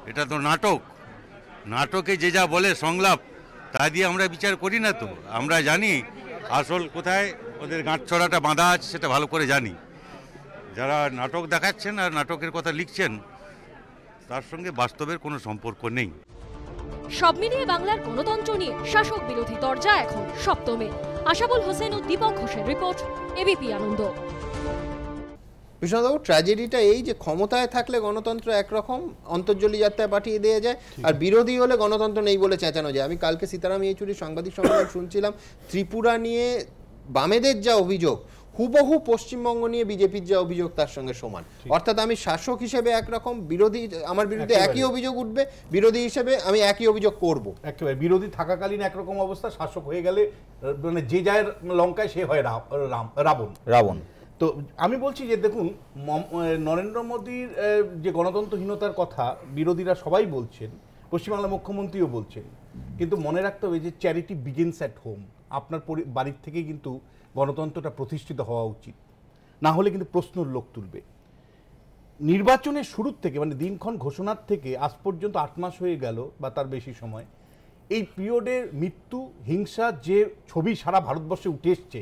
এটা তো নাটক, নাটকে যে যা বলে সংলাপ তা দিয়ে আমরা বিচার করি না। তো আমরা জানি আসল কোথায় ওদের গাঁটছড়াটা বাঁধা আছে, সেটা ভালো করে জানি। যারা নাটক দেখাচ্ছেন আর নাটকের কথা লিখছেন তার সঙ্গে বাস্তবের কোনো সম্পর্ক নেই। সব মিলিয়ে বাংলার গণতন্ত্র নিয়ে শাসক বিরোধী তরজা এখন সপ্তমে। আশাবুল হোসেন ও দীপক ঘোষের রিপোর্ট, এবিপি আনন্দ। বিশ্বনাথবাবু, ট্র্যাজেডিটা এই যে ক্ষমতায় থাকলে গণতন্ত্র একরকম অন্তর্জলি যাত্রায় পাঠিয়ে দেওয়া যায়, আর বিরোধী হলে গণতন্ত্র নেই বলে চেঁচানো যায়। আমি কালকে সীতারাম ইয়েচুরির সাংবাদিক সম্মেলন শুনছিলাম, ত্রিপুরা নিয়ে বামেদের যা অভিযোগ হুবহু পশ্চিমবঙ্গ নিয়ে বিজেপির যা অভিযোগ তার সঙ্গে সমান। অর্থাৎ আমি শাসক হিসেবে একরকম, বিরোধী আমার বিরুদ্ধে একই অভিযোগ উঠবে, বিরোধী হিসেবে আমি একই অভিযোগ করব। একেবারে বিরোধী থাকাকালীন একরকম অবস্থা, শাসক হয়ে গেলে মানে যে যায় লঙ্কায় সে হয় রাবণ। তো আমি বলছি যে দেখুন, নরেন্দ্র মোদীর যে গণতন্ত্রহীনতার কথা বিরোধীরা সবাই বলছেন, পশ্চিমবাংলার মুখ্যমন্ত্রীও বলছেন, কিন্তু মনে রাখতে হবে যে চ্যারিটি বিগিনস অ্যাট হোম। আপনার বাড়ির থেকেই কিন্তু গণতন্ত্রটা প্রতিষ্ঠিত হওয়া উচিত, না হলে কিন্তু প্রশ্নের লোক তুলবে। নির্বাচনের শুরুর থেকে মানে দিনক্ষণ ঘোষণার থেকে আজ পর্যন্ত ৮ মাস হয়ে গেল বা তার বেশি সময়, এই পিরিয়ডের মৃত্যু, হিংসা যে ছবি সারা ভারতবর্ষে উঠে এসছে,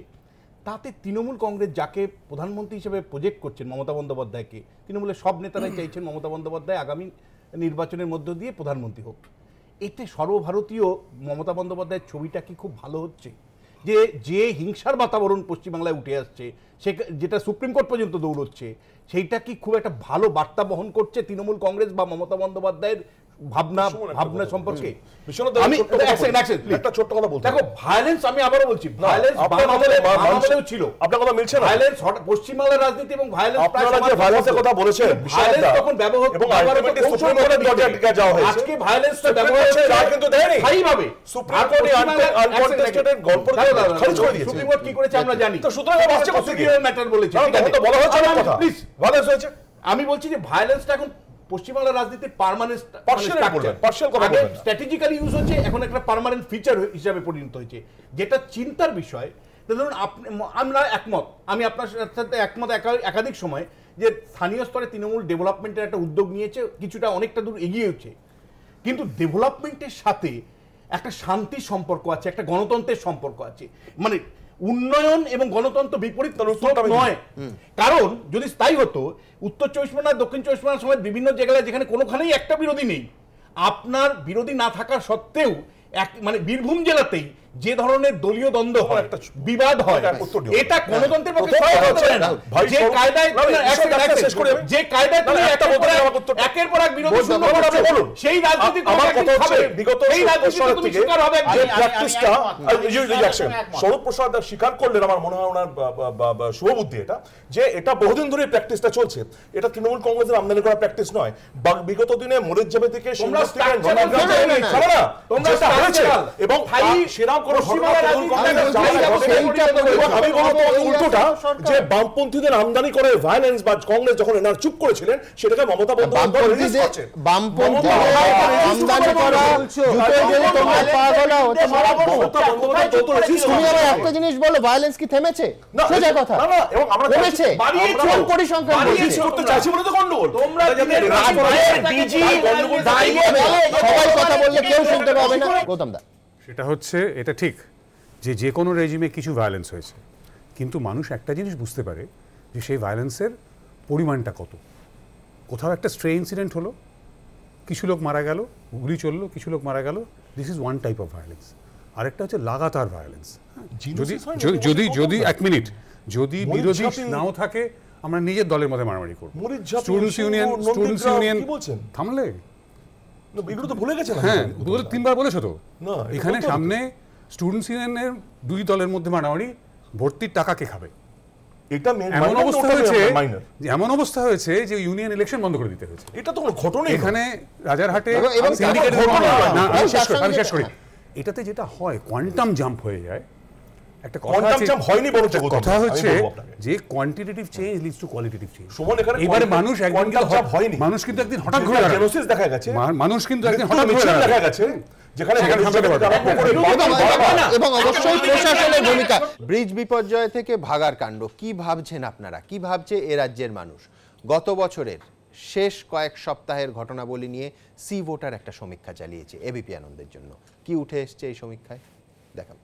তাতে তৃণমূল কংগ্রেস যাকে প্রধানমন্ত্রী হিসেবে প্রজেক্ট করছেন মমতা বন্দ্যোপাধ্যায়কে, তৃণমূলের সব নেতারাই চাইছেন মমতা বন্দ্যোপাধ্যায় আগামী নির্বাচনের মধ্য দিয়ে প্রধানমন্ত্রী হোক। এতে সর্বভারতীয় মমতা বন্দ্যোপাধ্যায়ের ছবিটা কি খুব ভালো হচ্ছে? যে হিংসার বাতাবরণ পশ্চিমবাংলায় উঠে আসছে, সে যেটা সুপ্রিম কোর্ট পর্যন্ত দৌড়চ্ছে, সেইটা কি খুব একটা ভালো বার্তা বহন করছে তৃণমূল কংগ্রেস বা মমতা বন্দ্যোপাধ্যায়ের ভাবনা সম্পর্কে আমি একটা ছোট্ট কথা বলতে দেখো ভায়োলেন্স আমি আবারও বলছি ভায়োলেন্স বাংলাদেশেও ছিল আপনার কথা মিলছে না ভায়োলেন্স পশ্চিমবাংলার রাজনীতি এবং ভায়োলেন্স আপনারা যে ভায়োলেন্সের কথা বলেছেন ভায়োলেন্স তখন ব্যবহার এবং আলটিমেটলি সুপ্রিম কোর্টের দরজায় যাওয়া হয়েছে আজকে ভায়োলেন্সটা ব্যবহার হচ্ছে রায় কিন্তু দেয়নি স্থায়ীভাবে সুপ্রিম কোর্ট আনকনটেস্টেড গণপরিষদ খারিজ করে দিয়েছে সুপ্রিম কোর্ট কি করেছে আমরা জানি তো সুতরাং বাচ্চা কথা কি ম্যাটার বলেছে ঠিক আছে তো বলা হচ্ছে না কথা প্লিজ ভায়োলেন্স হয়েছে আমি বলছি যে ভায়োলেন্সটা এখন পশ্চিমবাংলার রাজনীতির পার্মানেন্ট পার্শিয়াল কথা বলবেন স্ট্র্যাটেজিক্যালি ইউজ হচ্ছে এখন একটা পার্মানেন্ট ফিচার হিসাবে পরিণত হয়েছে যেটা চিন্তার বিষয় ধরুন আমরা একমত আমি আপনার সাথে একমত একাধিক সময় যে স্থানীয় স্তরে তৃণমূল ডেভেলপমেন্টের একটা উদ্যোগ নিয়েছে কিছুটা অনেকটা দূর এগিয়েছে কিন্তু ডেভেলপমেন্টের সাথে একটা শান্তির সম্পর্ক আছে একটা গণতন্ত্রের সম্পর্ক আছে মানে উন্নয়ন এবং গণতন্ত্র বিপরীত নয় কারণ যদি তাই হতো উত্তর চব্বিশ পরগনা দক্ষিণ চব্বিশ পরগনার সময় বিভিন্ন জায়গায় যেখানে কোনোখানেই একটা বিরোধী নেই আপনার বিরোধী না থাকার সত্ত্বেও মানে বীরভূম জেলাতেই যে ধরনের দলীয় দ্বন্দ্ব হয় বিবাদ হয় এটা গণতন্ত্রের পক্ষে যে কায়দায় যে কায়দায় একের পর এক বিরোধী শূন্য করাবে সেই রাজনীতি বিগত শিকার হবে স্বরূপ প্রসাদ স্বীকার করলেন আমার মনে হয় ওনার শুভবুদ্ধি এটা যে এটা বহুদিন ধরে প্র্যাকটিসটা চলছে এটা তৃণমূল কংগ্রেসের আমদানি করা প্র্যাকটিস নয় বিগত দিনে মরিচ জাবে থেকে এবং সেরাম যে বামপন্থীদের আমদানি করে ভায়োলেন্স বা কংগ্রেস যখন এনারা চুপ করেছিলেন সেটাকে মমতা একটা জিনিস বলো ভায়োলেন্স কি থেমেছে সোজা কথা থেমেছে কোন পরিসংখ্যান চাইছি বলে তো গন্ডগোল সবাই কথা বললে কেউ শুনতে পাবে না গৌতম দা সেটা হচ্ছে এটা ঠিক যে কোনো রেজিমে কিছু ভায়োলেন্স হয়েছে কিন্তু মানুষ একটা জিনিস বুঝতে পারে যে সেই ভায়োলেন্সের পরিমাণটা কত কোথাও একটা স্ট্রে ইনসিডেন্ট হলো কিছু লোক মারা গেল গুলি চললো কিছু লোক মারা গেল this is one type of violence আরেকটা হচ্ছে লাগাতার ভায়োলেন্স যদি যদি এক মিনিট যদি বিরোধী নাও থাকে আমরা নিজের দলের মধ্যে মারামারি করবো স্টুডেন্টস ইউনিয়ন থামলে এগুলো তো ভুলে গেছে না হ্যাঁ তিনবার বলেছো তো এখানে সামনে স্টুডেন্টস ইউনিয়নের দুই দলের মধ্যে মারামারি ভর্তির টাকা কে খাবে এমন অবস্থা হয়েছে যে ইউনিয়ন ইলেকশন বন্ধ করে দিতে হয়েছে এটা তো কোনো ঘটনা এখানে রাজারহাটে শেষ করি এটাতে যেটা হয় কোয়ান্টাম জাম্প হয়ে যায় একটা কথা হচ্ছে যে quantitative change leads to qualitative change এবারে মানুষ একদিন মানুষ কিন্তু একদিন হঠাৎ ঘুরে দেখা গেছে মানুষ কিন্তু একদিন হঠাৎ ঘুরে দেখা গেছে এবং অবশ্যই প্রশাসনের ভূমিকা ব্রিজ বিপর্যয় থেকে ভাগার কাণ্ড কি ভাবছেন আপনারা কি ভাবছে এ রাজ্যের মানুষ গত বছরের শেষ কয়েক সপ্তাহের ঘটনাবলী নিয়ে সি ভোটার একটা সমীক্ষা চালিয়েছে এবিপি আনন্দের জন্য কি উঠে এসছে এই সমীক্ষায় দেখাবো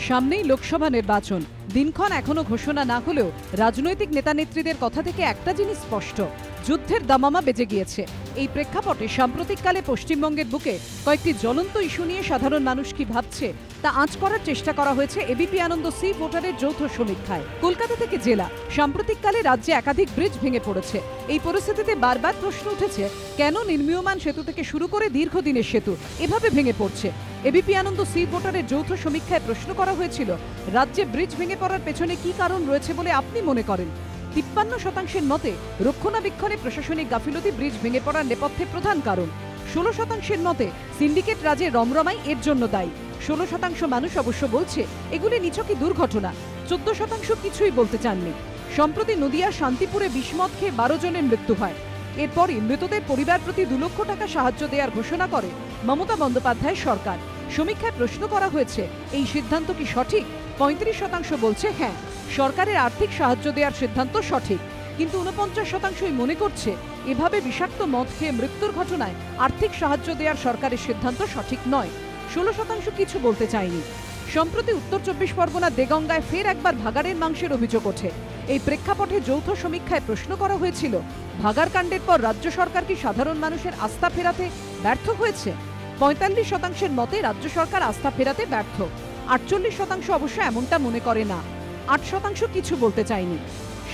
সামনেই লোকসভা নির্বাচন দিনক্ষণ এখনো ঘোষণা না হলেও রাজনৈতিক নেতা নেত্রীদের কথা থেকে একটা জিনিস স্পষ্ট যুদ্ধের দামামা বেজে গিয়েছে এই প্রেক্ষাপটে সাম্প্রতিককালে পশ্চিমবঙ্গের বুকে কয়েকটি জ্বলন্ত ইস্যু নিয়ে সাধারণ মানুষ কি ভাবছে তা আঁচ করার চেষ্টা করা হয়েছে এবিপি আনন্দ সি ভোটারের যৌথ সমীক্ষায় কলকাতা থেকে জেলা সাম্প্রতিককালে রাজ্যে একাধিক ব্রিজ ভেঙে পড়েছে এই পরিস্থিতিতে বারবার প্রশ্ন উঠেছে কেন নির্মীয়মান সেতু থেকে শুরু করে দীর্ঘদিনের সেতু এভাবে ভেঙে পড়ছে এবিপি আনন্দ সি ভোটারের যৌথ সমীক্ষায় প্রশ্ন করা হয়েছিল রাজ্যে ব্রিজ ভেঙে পড়ার পেছনে কি কারণ রয়েছে বলে আপনি মনে করেন ৫৩% মতে রক্ষণাবেক্ষণে প্রশাসনিক গাফিলতি ব্রিজ ভেঙে পড়ার নেপথ্যে প্রধান কারণ ১৬% মতে সিন্ডিকেট রাজে রমরমাই এর জন্য দায়ী ১৬% মানুষ অবশ্য বলছে এগুলি নিছকই দুর্ঘটনা ১৪% কিছুই বলতে চাননি সম্প্রতি নদিয়ার শান্তিপুরে বিষমদ খেয়ে ১২ জনের মৃত্যু হয় এরপরই মৃতদের পরিবার প্রতি ২ লক্ষ টাকা সাহায্য দেওয়ার ঘোষণা করে মমতা বন্দ্যোপাধ্যায় সরকার সমীক্ষায় প্রশ্ন করা হয়েছে এই সিদ্ধান্ত কি সঠিক ৩৫% বলছে হ্যাঁ সরকারের আর্থিক সাহায্য দেওয়ার সিদ্ধান্ত সঠিক কিন্তু ৪৯%ই মনে করছে এভাবে বিষাক্ত মদ খেয়ে মৃত্যুর ঘটনায় আর্থিক সাহায্য দেওয়ার সরকারের সিদ্ধান্ত সঠিক নয় ১৬% কিছু বলতে চায়নি সম্প্রতি উত্তর ২৪ পরগনা দেগঙ্গায় ফের একবার ভাগাড়ের মাংসের অভিযোগ ওঠে এই প্রেক্ষাপটে যৌথ সমীক্ষায় প্রশ্ন করা হয়েছিল ভাগাড় কাণ্ডের পর রাজ্য সরকার কি সাধারণ মানুষের আস্থা ফেরাতে ব্যর্থ হয়েছে ৪৫% মতে রাজ্য সরকার আস্থা ফেরাতে ব্যর্থ ৪৮% অবশ্য এমনটা মনে করে না ৮% কিছু বলতে চায়নি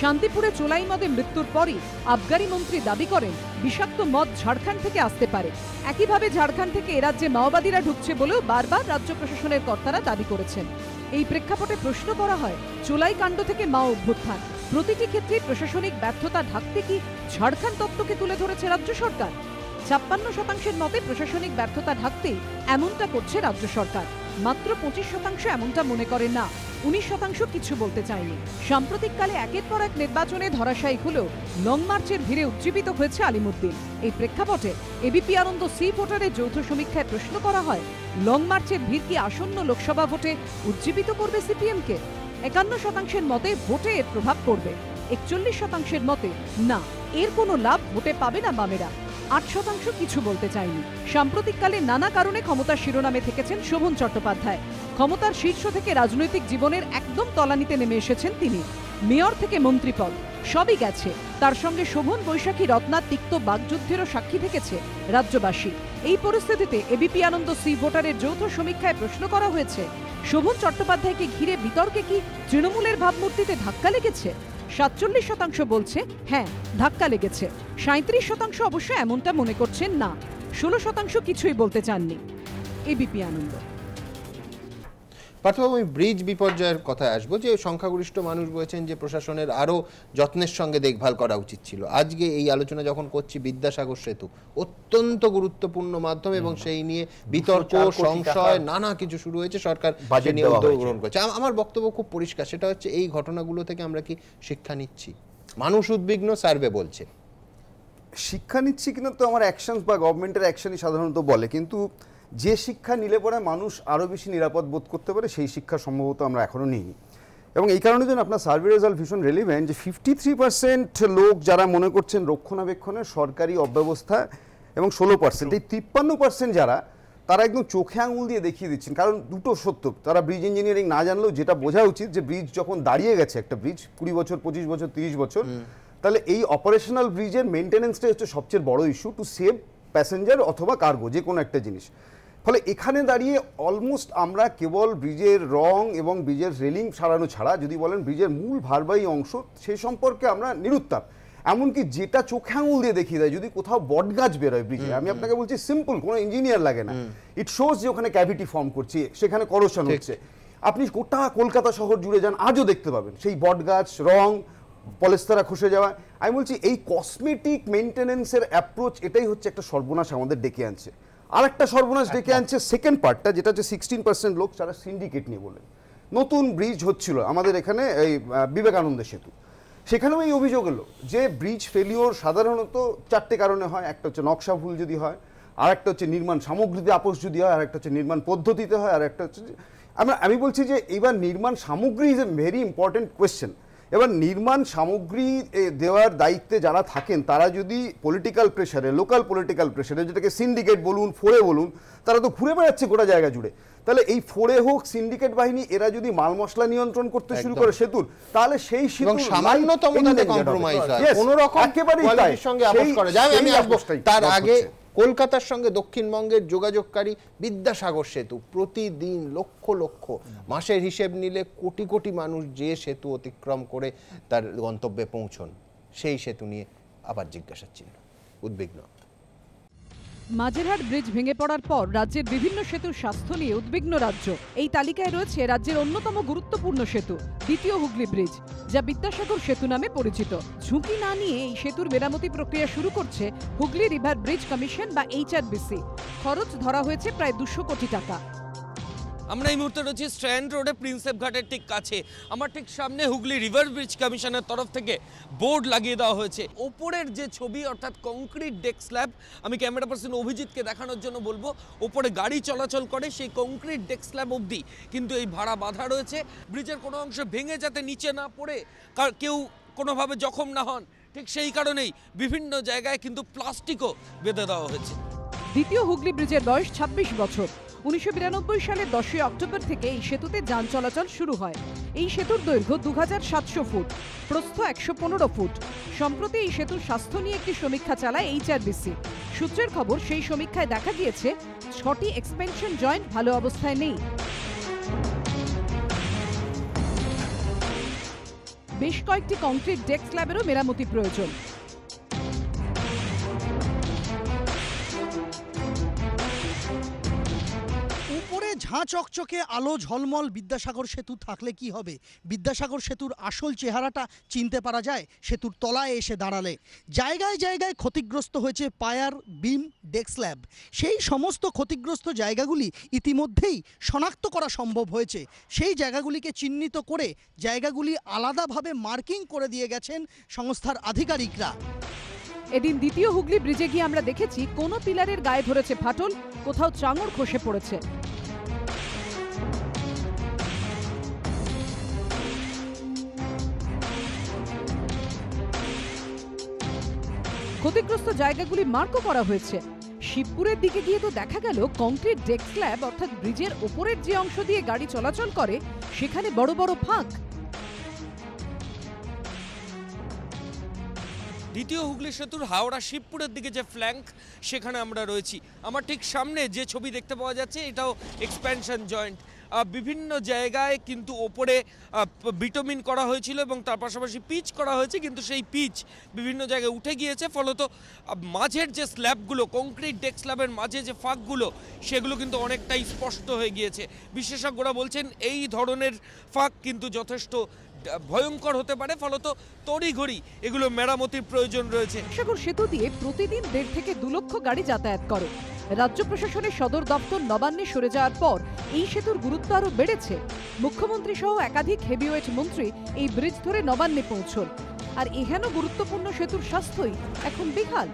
শান্তিপুরে চোলাই মদে মৃত্যুর পরই আবগারি মন্ত্রী দাবি করেন বিষাক্ত মদ ঝাড়খণ্ড থেকে আসতে পারে। একইভাবে ঝাড়খণ্ড থেকে এ রাজ্যে মাওবাদীরা ঢুকছে বলেও বারবার রাজ্য প্রশাসনের কর্তারা দাবি করেছেন। এই প্রেক্ষাপটে প্রশ্ন করা হয়, চোলাই কাণ্ড থেকে মাও অভ্যুত্থান, প্রতিটি ক্ষেত্রে প্রশাসনিক ব্যর্থতা ঢাকতে কি ঝাড়খণ্ড তত্ত্বকে তুলে ধরেছে রাজ্য সরকার? 56% মতে প্রশাসনিক ব্যর্থতা ঢাকতেই এমনটা করছে রাজ্য সরকার। মাত্র 25% এমনটা মনে করে না, 19% কিছু বলতে চায়নি। সাম্প্রতিককালে একের পর এক নির্বাচনে ধরাশায়ী হলেও লং মার্চের ভিড়ে উজ্জীবিত হয়েছে আলিমুদ্দিন। এই প্রেক্ষাপটে এবিপি আনন্দ সি ভোটারের যৌথ সমীক্ষায় প্রশ্ন করা হয়, লং মার্চের ভিড় কি আসন্ন লোকসভা ভোটে উজ্জীবিত করবে সিপিএমকে? 51% মতে ভোটে এর প্রভাব পড়বে, 41% মতে না, এর কোনো লাভ ভোটে পাবে না বামেরা, 8% কিছু বলতে চায়নি। সাম্প্রতিককালে নানা কারণে ক্ষমতার শিরোনামে থেকেছেন শোভন চট্টোপাধ্যায়। ক্ষমতার শীর্ষ থেকে রাজনৈতিক জীবনের একদম তলানিতে নেমে এসেছেন তিনি। মেয়র থেকে মন্ত্রীপদ সবই গেছে, তার সঙ্গে শোভন বৈশাখী রত্না তিক্ত বাগযুদ্ধেরও সাক্ষী থেকেছে রাজ্যবাসী। এই পরিস্থিতিতে এবিপি আনন্দ সি ভোটারের যৌথ সমীক্ষায় প্রশ্ন করা হয়েছে, শোভন চট্টোপাধ্যায়কে ঘিরে বিতর্কে কি তৃণমূলের ভাবমূর্তিতে ধাক্কা লেগেছে? 47% বলছে হ্যাঁ ধাক্কা লেগেছে, 37% অবশ্য এমনটা মনে করছেন না, 16% কিছুই বলতে চাননি। এবিপি আনন্দ। পার্থবাবু, আমি ব্রিজ বিপর্যয়ের কথায় আসবো, যে সংখ্যাগরিষ্ঠ মানুষ বলেছেন যে প্রশাসনের আরও যত্নের সঙ্গে দেখভাল করা উচিত ছিল। আজকে এই আলোচনা যখন করছি, বিদ্যাসাগর সেতু অত্যন্ত গুরুত্বপূর্ণ মাধ্যম এবং সেই নিয়ে বিতর্ক, সংশয়, নানা কিছু শুরু হয়েছে। সরকার উদ্যোগ গ্রহণ করছে। আমার বক্তব্য খুব পরিষ্কার, সেটা হচ্ছে এই ঘটনাগুলো থেকে আমরা কি শিক্ষা নিচ্ছি? মানুষ উদ্বিগ্ন, সার্ভে বলছে। শিক্ষা নিচ্ছি কিনা তো আমার অ্যাকশনস বা গভর্নমেন্টের অ্যাকশনই সাধারণত বলে, কিন্তু যে শিক্ষা নিলে পরে মানুষ আরও বেশি নিরাপদ বোধ করতে পারে সেই শিক্ষা সম্ভবত আমরা এখনও নিইনি। এবং এই কারণে জন্য আপনার সার্ভে রেজাল্ট ভীষণ রেলিভেন্ট, যে 53% লোক যারা মনে করছেন রক্ষণাবেক্ষণের সরকারি অব্যবস্থা এবং 16% এই 53% যারা, তারা একদম চোখে আঙুল দিয়ে দেখিয়ে দিচ্ছেন। কারণ দুটো সত্য, তারা ব্রিজ ইঞ্জিনিয়ারিং না জানলেও যেটা বোঝা উচিত যে ব্রিজ যখন দাঁড়িয়ে গেছে, একটা ব্রিজ 20 বছর, 25 বছর, 30 বছর, তাহলে এই অপারেশনাল ব্রিজের মেনটেন্যান্সটাই হচ্ছে সবচেয়ে বড় ইস্যু টু সেভ প্যাসেঞ্জার অথবা কার্গো, যে কোনো একটা জিনিস। ফলে এখানে দাঁড়িয়ে অলমোস্ট আমরা কেবল ব্রিজের রং এবং ব্রিজের রেলিং সারানো ছাড়া, যদি বলেন ব্রিজের মূল ভারবাহী অংশ, সে সম্পর্কে আমরা নিরুত্তাপ। এমনকি যেটা চোখে আঙুল দিয়ে দেখিয়ে দেয়, যদি কোথাও বটগাছ বেরোয় ব্রিজে, আমি আপনাকে বলছি সিম্পল, কোনো ইঞ্জিনিয়ার লাগে না, ইট শোজ যে ওখানে ক্যাভিটি ফর্ম করছে, সেখানে করোশন হচ্ছে। আপনি গোটা কলকাতা শহর জুড়ে যান, আজও দেখতে পাবেন সেই বটগাছ, রং, পলেস্তারা খসে যাওয়া। আমি বলছি এই কসমেটিক মেনটেন্যান্সের অ্যাপ্রোচ, এটাই হচ্ছে একটা সর্বনাশ আমাদের ডেকে আনছে। আর একটা সর্বনাশ ডেকে আনছে সেকেন্ড পার্টটা, যেটা হচ্ছে 16% লোক যারা সিন্ডিকেট নিয়ে বলেন। নতুন ব্রিজ হচ্ছিল আমাদের এখানে, এই বিবেকানন্দ সেতু, সেখানেও এই অভিযোগ এলো যে ব্রিজ ফেলিওর সাধারণত 4টে কারণে হয়। একটা হচ্ছে নকশা ভুল যদি হয়, আর একটা হচ্ছে নির্মাণ সামগ্রীতে আপোষ যদি হয়, আর একটা হচ্ছে নির্মাণ পদ্ধতিতে হয়, আর একটা হচ্ছে আমি বলছি যে এবার নির্মাণ সামগ্রী is a very important question. এবার নির্মাণ সামগ্রী দেওয়ার দায়িত্বে যারা থাকেন, তারা যদি পলিটিক্যাল প্রেশারে, লোকাল পলিটিক্যাল প্রেশারে, যেটাকে সিন্ডিকেট বলুন, ফোরে বলুন, তারা তো ঘুরে বেড়াচ্ছে গোটা জায়গা জুড়ে, তাহলে এই ফোরে হোক, সিন্ডিকেট বাহিনী, এরা যদি মাল মশলা নিয়ন্ত্রণ করতে শুরু করে সেতুর, তাহলে সেই সামান্যতম কম্প্রোমাইজ হয়, কোনো রকম কোয়ালিটির সঙ্গে আপোষ করা যায়। আমি আসবো তার আগে, কলকাতার সঙ্গে দক্ষিণবঙ্গের যোগাযোগকারী বিদ্যাসাগর সেতু, প্রতিদিন লক্ষ লক্ষ, মাসের হিসেব নিলে কোটি কোটি মানুষ যে সেতু অতিক্রম করে তার গন্তব্যে পৌঁছন, সেই সেতু নিয়ে আবার জিজ্ঞাসার চিহ্ন, উদ্বিগ্ন। মাঝেরহাট ব্রিজ ভেঙে পড়ার পর রাজ্যের বিভিন্ন সেতুর স্বাস্থ্য নিয়ে উদ্বিগ্ন রাজ্য। এই তালিকায় রয়েছে রাজ্যের অন্যতম গুরুত্বপূর্ণ সেতু দ্বিতীয় হুগলি ব্রিজ, যা বিদ্যাসাগর সেতু নামে পরিচিত। ঝুঁকি না নিয়ে এই সেতুর মেরামতি প্রক্রিয়া শুরু করছে হুগলি রিভার ব্রিজ কমিশন বা HRBC। খরচ ধরা হয়েছে প্রায় 200 কোটি টাকা। আমরা এই মুহূর্তে রয়েছি স্ট্র্যান্ড রোডে প্রিন্সেপ ঘাটের ঠিক কাছে। আমার ঠিক সামনে হুগলি রিভার ব্রিজ কমিশনের তরফ থেকে বোর্ড লাগিয়ে দেওয়া হয়েছে। ওপরের যে ছবি, অর্থাৎ কংক্রিট ডেক স্ল্যাব, আমি ক্যামেরা পার্সন অভিজিৎকে দেখানোর জন্য বলবো, ওপরে গাড়ি চলাচল করে সেই কংক্রিট ডেক স্ল্যাব অবধি কিন্তু এই ভাড়া বাঁধা রয়েছে। ব্রিজের কোনো অংশ ভেঙে যাতে নিচে না পড়ে কেউ কোনোভাবে জখম না হন, ঠিক সেই কারণেই বিভিন্ন জায়গায় কিন্তু প্লাস্টিকও বেঁধে দেওয়া হয়েছে। দ্বিতীয় হুগলি ব্রিজের বয়স 26 বছর। 1992 সালের 10 অক্টোবর থেকে এই সেতুতে যান চলাচল শুরু হয়। এই সেতুর দৈর্ঘ্য 2700 ফুট, প্রস্থ 115 ফুট। সম্প্রতি এই সেতুর স্বাস্থ্য নিয়ে একটি সমীক্ষা চালায় HRBC। সূত্রের খবর, সেই সমীক্ষায় দেখা গিয়েছে 6টি এক্সপেনশন জয়েন্ট ভালো অবস্থায় নেই। বেশ কয়েকটি কংক্রিট ডেক স্ল্যাবেরও মেরামতি প্রয়োজন। উপরে ঝাঁ চকচকে আলো ঝলমল বিদ্যাসাগর সেতু থাকলে কি হবে? বিদ্যাসাগর সেতুর আসল চেহারাটা চিনতে পারা যায় সেতুর তলায় এসে দাঁড়ালে। জায়গায় জায়গায় ক্ষতিগ্রস্ত হয়েছে পায়ার, বিম, ডেক স্ল্যাব। সেই সমস্ত ক্ষতিগ্রস্ত জায়গাগুলি ইতিমধ্যেই শনাক্ত করা সম্ভব হয়েছে। সেই জায়গাগুলিকে চিহ্নিত করে জায়গাগুলি আলাদাভাবে মার্কিং করে দিয়ে গেছেন সংস্থার আধিকারিকরা। এদিন দ্বিতীয় হুগলি ব্রিজে গিয়ে আমরা দেখেছি কোনো পিলারের গায়ে ধরেছে ফাটল, কোথাও চাঙড় খসে পড়েছে। ক্ষতিগ্রস্ত জায়গাগুলি মার্কও করা হয়েছে। শিবপুরের দিকে গিয়ে তো দেখা গেল কংক্রিট ডেক স্ল্যাব অর্থাৎ ব্রিজের ওপরের যে অংশ দিয়ে গাড়ি চলাচল করে সেখানে বড় বড় ফাঁক। দ্বিতীয় হুগলি সেতুর হাওড়া শিবপুরের দিকে যে ফ্ল্যাঙ্ক সেখানে আমরা রয়েছি। আমার ঠিক সামনে যে ছবি দেখতে পাওয়া যাচ্ছে এটাও এক্সপ্যানশন জয়েন্ট। বিভিন্ন জায়গায় কিন্তু ওপরে বিটুমিন করা হয়েছিল এবং তার পাশাপাশি পিচ করা হয়েছে, কিন্তু সেই পিচ বিভিন্ন জায়গায় উঠে গিয়েছে। ফলত মাঝের যে স্ল্যাবগুলো, কংক্রিট ডেক স্ল্যাবের মাঝে যে ফাঁকগুলো সেগুলো কিন্তু অনেকটাই স্পষ্ট হয়ে গিয়েছে। বিশেষজ্ঞরা বলছেন এই ধরনের ফাঁক কিন্তু যথেষ্ট ভয়ঙ্কর হতে পারে, ফলত তড়িঘড়ি এগুলো মেরামতির প্রয়োজন রয়েছে। সাগর সেতু দিয়ে প্রতিদিন 1.5 থেকে 2 লক্ষ গাড়ি যাতায়াত করে। রাজ্য প্রশাসনের সদর দপ্তর নবান্নে সরে যাওয়ার পর এই সেতুর গুরুত্ব আরো বেড়েছে। মুখ্যমন্ত্রী সহ একাধিক হেভিওয়েট মন্ত্রী এই ব্রিজ ধরে নবান্নে পৌঁছন, আর এহেন গুরুত্বপূর্ণ সেতুর স্বাস্থ্যই এখন বেহাল।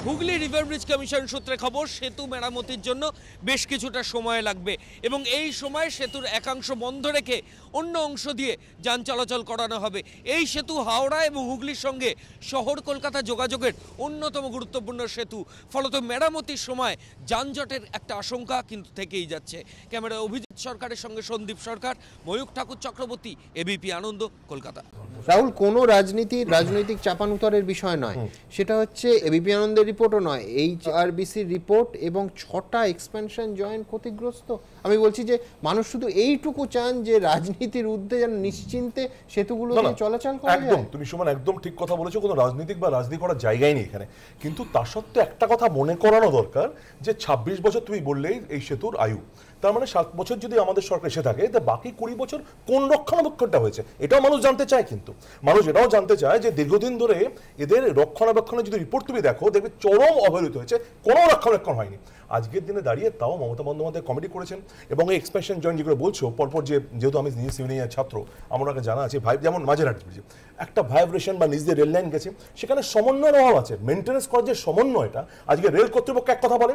হুগলি রিভার ব্রিজ কমিশন সূত্রে খবর, সেতু মেরামতির জন্য বেশ কিছুটা সময় লাগবে এবং এই সময় সেতুর একাংশ বন্ধ রেখে অন্য অংশ দিয়ে যান চলাচল করানো হবে। এই সেতু হাওড়া এবং হুগলির সঙ্গে শহর কলকাতা যোগাযোগের অন্যতম গুরুত্বপূর্ণ সেতু। ফলত মেরামতির সময় যানজটের একটা আশঙ্কা কিন্তু থেকেই যাচ্ছে। ক্যামেরায় অভিজিৎ সরকারের সঙ্গে সন্দীপ সরকার, ময়ূখ ঠাকুর চক্রবর্তী, এবিপি আনন্দ, কলকাতা। রাহুল, কোনো রাজনৈতিক চাপানুতরের বিষয় নয়, সেটা হচ্ছে এবিপি আনন্দের রিপোর্টও নয়, এইচআরবিসির রিপোর্ট এবং 6টা এক্সপেনশন জয়েন্ট ক্ষতিগ্রস্ত। আমি বলছি যে মানুষ শুধু এইটুকু চান যে রাজনীতির ঊর্ধ্বে যেন নিশ্চিন্তে সেতুগুলো দিয়ে চলাচল করা যায়। একদম, তুমি সুমন একদম ঠিক কথা বলেছো। কোনো রাজনীতিক বা রাজনীতি করার জায়গায় নেই এখানে। কিন্তু তার সত্ত্বেও একটা কথা মনে করানো দরকার যে 26 বছর তুমি বললেই এই সেতুর আয়ু, তার মানে 7 বছর যদি আমাদের সরকার এসে থাকে, তা বাকি 20 বছর কোন রক্ষণাবেক্ষণটা হয়েছে এটাও মানুষ জানতে চায়। কিন্তু মানুষ এটাও জানতে চায় যে দীর্ঘদিন ধরে এদের রক্ষণাবেক্ষণের যদি রিপোর্ট তুমি দেখো, দেখবে চরম অবহেলিত হয়েছে, কোনো রক্ষণাবেক্ষণ হয়নি। আজকের দিনে দাঁড়িয়ে তাও মমতা বন্দ্যোপাধ্যায় কমিটি করেছেন এবং এই এক্সপেনশন জয়েন্ট যেগুলো বলছো পরপর, যেহেতু আমি নিজে সিভিল ইঞ্জিনিয়ার ছাত্র, আমার আগে জানা আছে ভাই, যেমন মাঝেরহাট ব্রিজে একটা ভাইব্রেশন বা নিজ দিয়ে রেল লাইন গেছে, সেখানে সমন্বয়ের অভাব আছে। মেইনটেনেন্স করার যে সমন্বয়টা, আজকে রেল কর্তৃপক্ষ এক কথা বলে,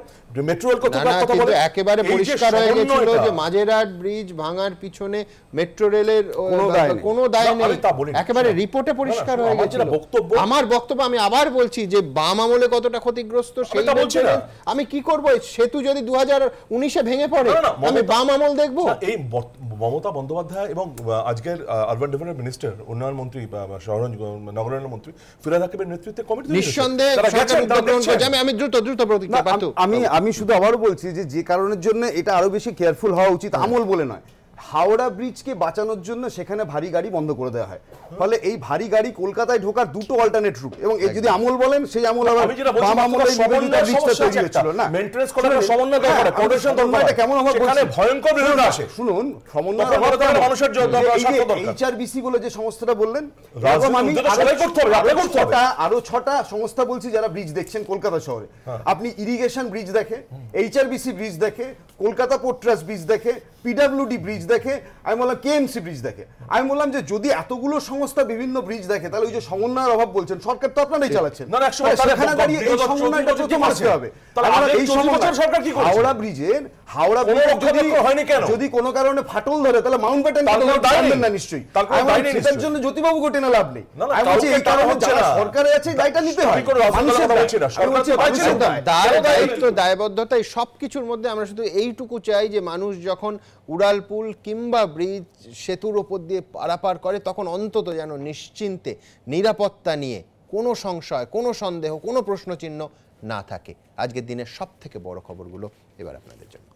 মেট্রো রেল কর্তৃপক্ষ এক কথা বলে, একেবারে পরিষ্কার হয়ে গেছিল যে মাঝেরহাট ব্রিজ ভাঙার পিছনে মেট্রো রেলের কোনো দায় নেই, একেবারে রিপোর্টে পরিষ্কার হয়ে গেছিল। আমার বক্তব্য, আমি আবার বলছি যে বাম আমলে কতটা ক্ষতিগ্রস্ত সেই আমি কি করব? সেতু যদি 2019-এ ভেঙে পড়ে আমি বাম আমল দেখবো? এই মমতা বন্দ্যোপাধ্যায় এবং আজকের আরবান ডেভেলপমেন্ট মিনিস্টার, উন্নয়ন মন্ত্রী বা শহর নগরায়ণ মন্ত্রী ফিরহাদ হাকিমের নেতৃত্বে কমিটি নিঃসন্দেহে আমি শুধু আবারও বলছি যে কারণের জন্য এটা আরো বেশি কেয়ারফুল হওয়া উচিত, আমল বলে নয়। হাওড়া ব্রিজকে বাঁচানোর জন্য সেখানে ভারী গাড়ি বন্ধ করে দেওয়া হয়, ফলে এই ভারী গাড়ি কলকাতায় ঢোকার দুটো অল্টারনেট রুট। এবং এই যদি আমল বলেন, সেই আমল আবার বাম আমলে নিবেদিতা ব্রিজটা তৈরি হয়েছিল না। মেইনটেনেন্স করার সমন্বয় দরকার, কোঅর্ডিনেশন দরকার। এটা কেমন হবে? সেখানে ভয়ঙ্কর বিরোধ আসে। শুনুন, সমন্বয় মানুষের জন্য এইচআরবিসি বলে যে সংস্থাটা বললেন, আমি আরো 6টা সংস্থা বলছি যারা ব্রিজ দেখছেন কলকাতা শহরে। আপনি ইরিগেশন ব্রিজ দেখে, এইচআরবিসি ব্রিজ দেখে, কলকাতা পোর্ট ট্রাস্ট ব্রিজ দেখে, পিডব্লিউডি ব্রিজ দেখে, আমি বললাম কেএমসি ব্রিজ দেখে। আমি বললাম যে যদি এতগুলো সংস্থা বিভিন্ন ব্রিজ দেখে, তাহলে ওই যে সমন্বয়ের অভাব বলছেন, সরকার তো আপনারাই চালাচ্ছেন, সেখানে দাঁড়িয়ে এই সমন্বয়টা প্রথম আসতে হবে। এই সরকার কি করছে? হাওড়া ব্রিজের যদি কোনো কারণে ফাটল ধরে, তাহলে মাউন্ট ব্যাটেন না নিশ্চয়ই, সেটার জন্য জ্যোতিবাবু ঘটে না লাভ নেই। আমি বলছি এই কারণে যারা সরকারে আছে দায়টা নিতে হয়, দায়বদ্ধতা এই সবকিছুর মধ্যে। আমরা শুধু এইটুকু চাই যে মানুষ যখন উড়ালপুল কিংবা ব্রিজ সেতুর ওপর দিয়ে পারাপার করে, তখন অন্তত যেন নিশ্চিন্তে নিরাপত্তা নিয়ে কোনো সংশয়, কোনো সন্দেহ, কোনো প্রশ্নচিহ্ন না থাকে। আজকের দিনের সব থেকে বড় খবরগুলো এবার আপনাদের জন্য।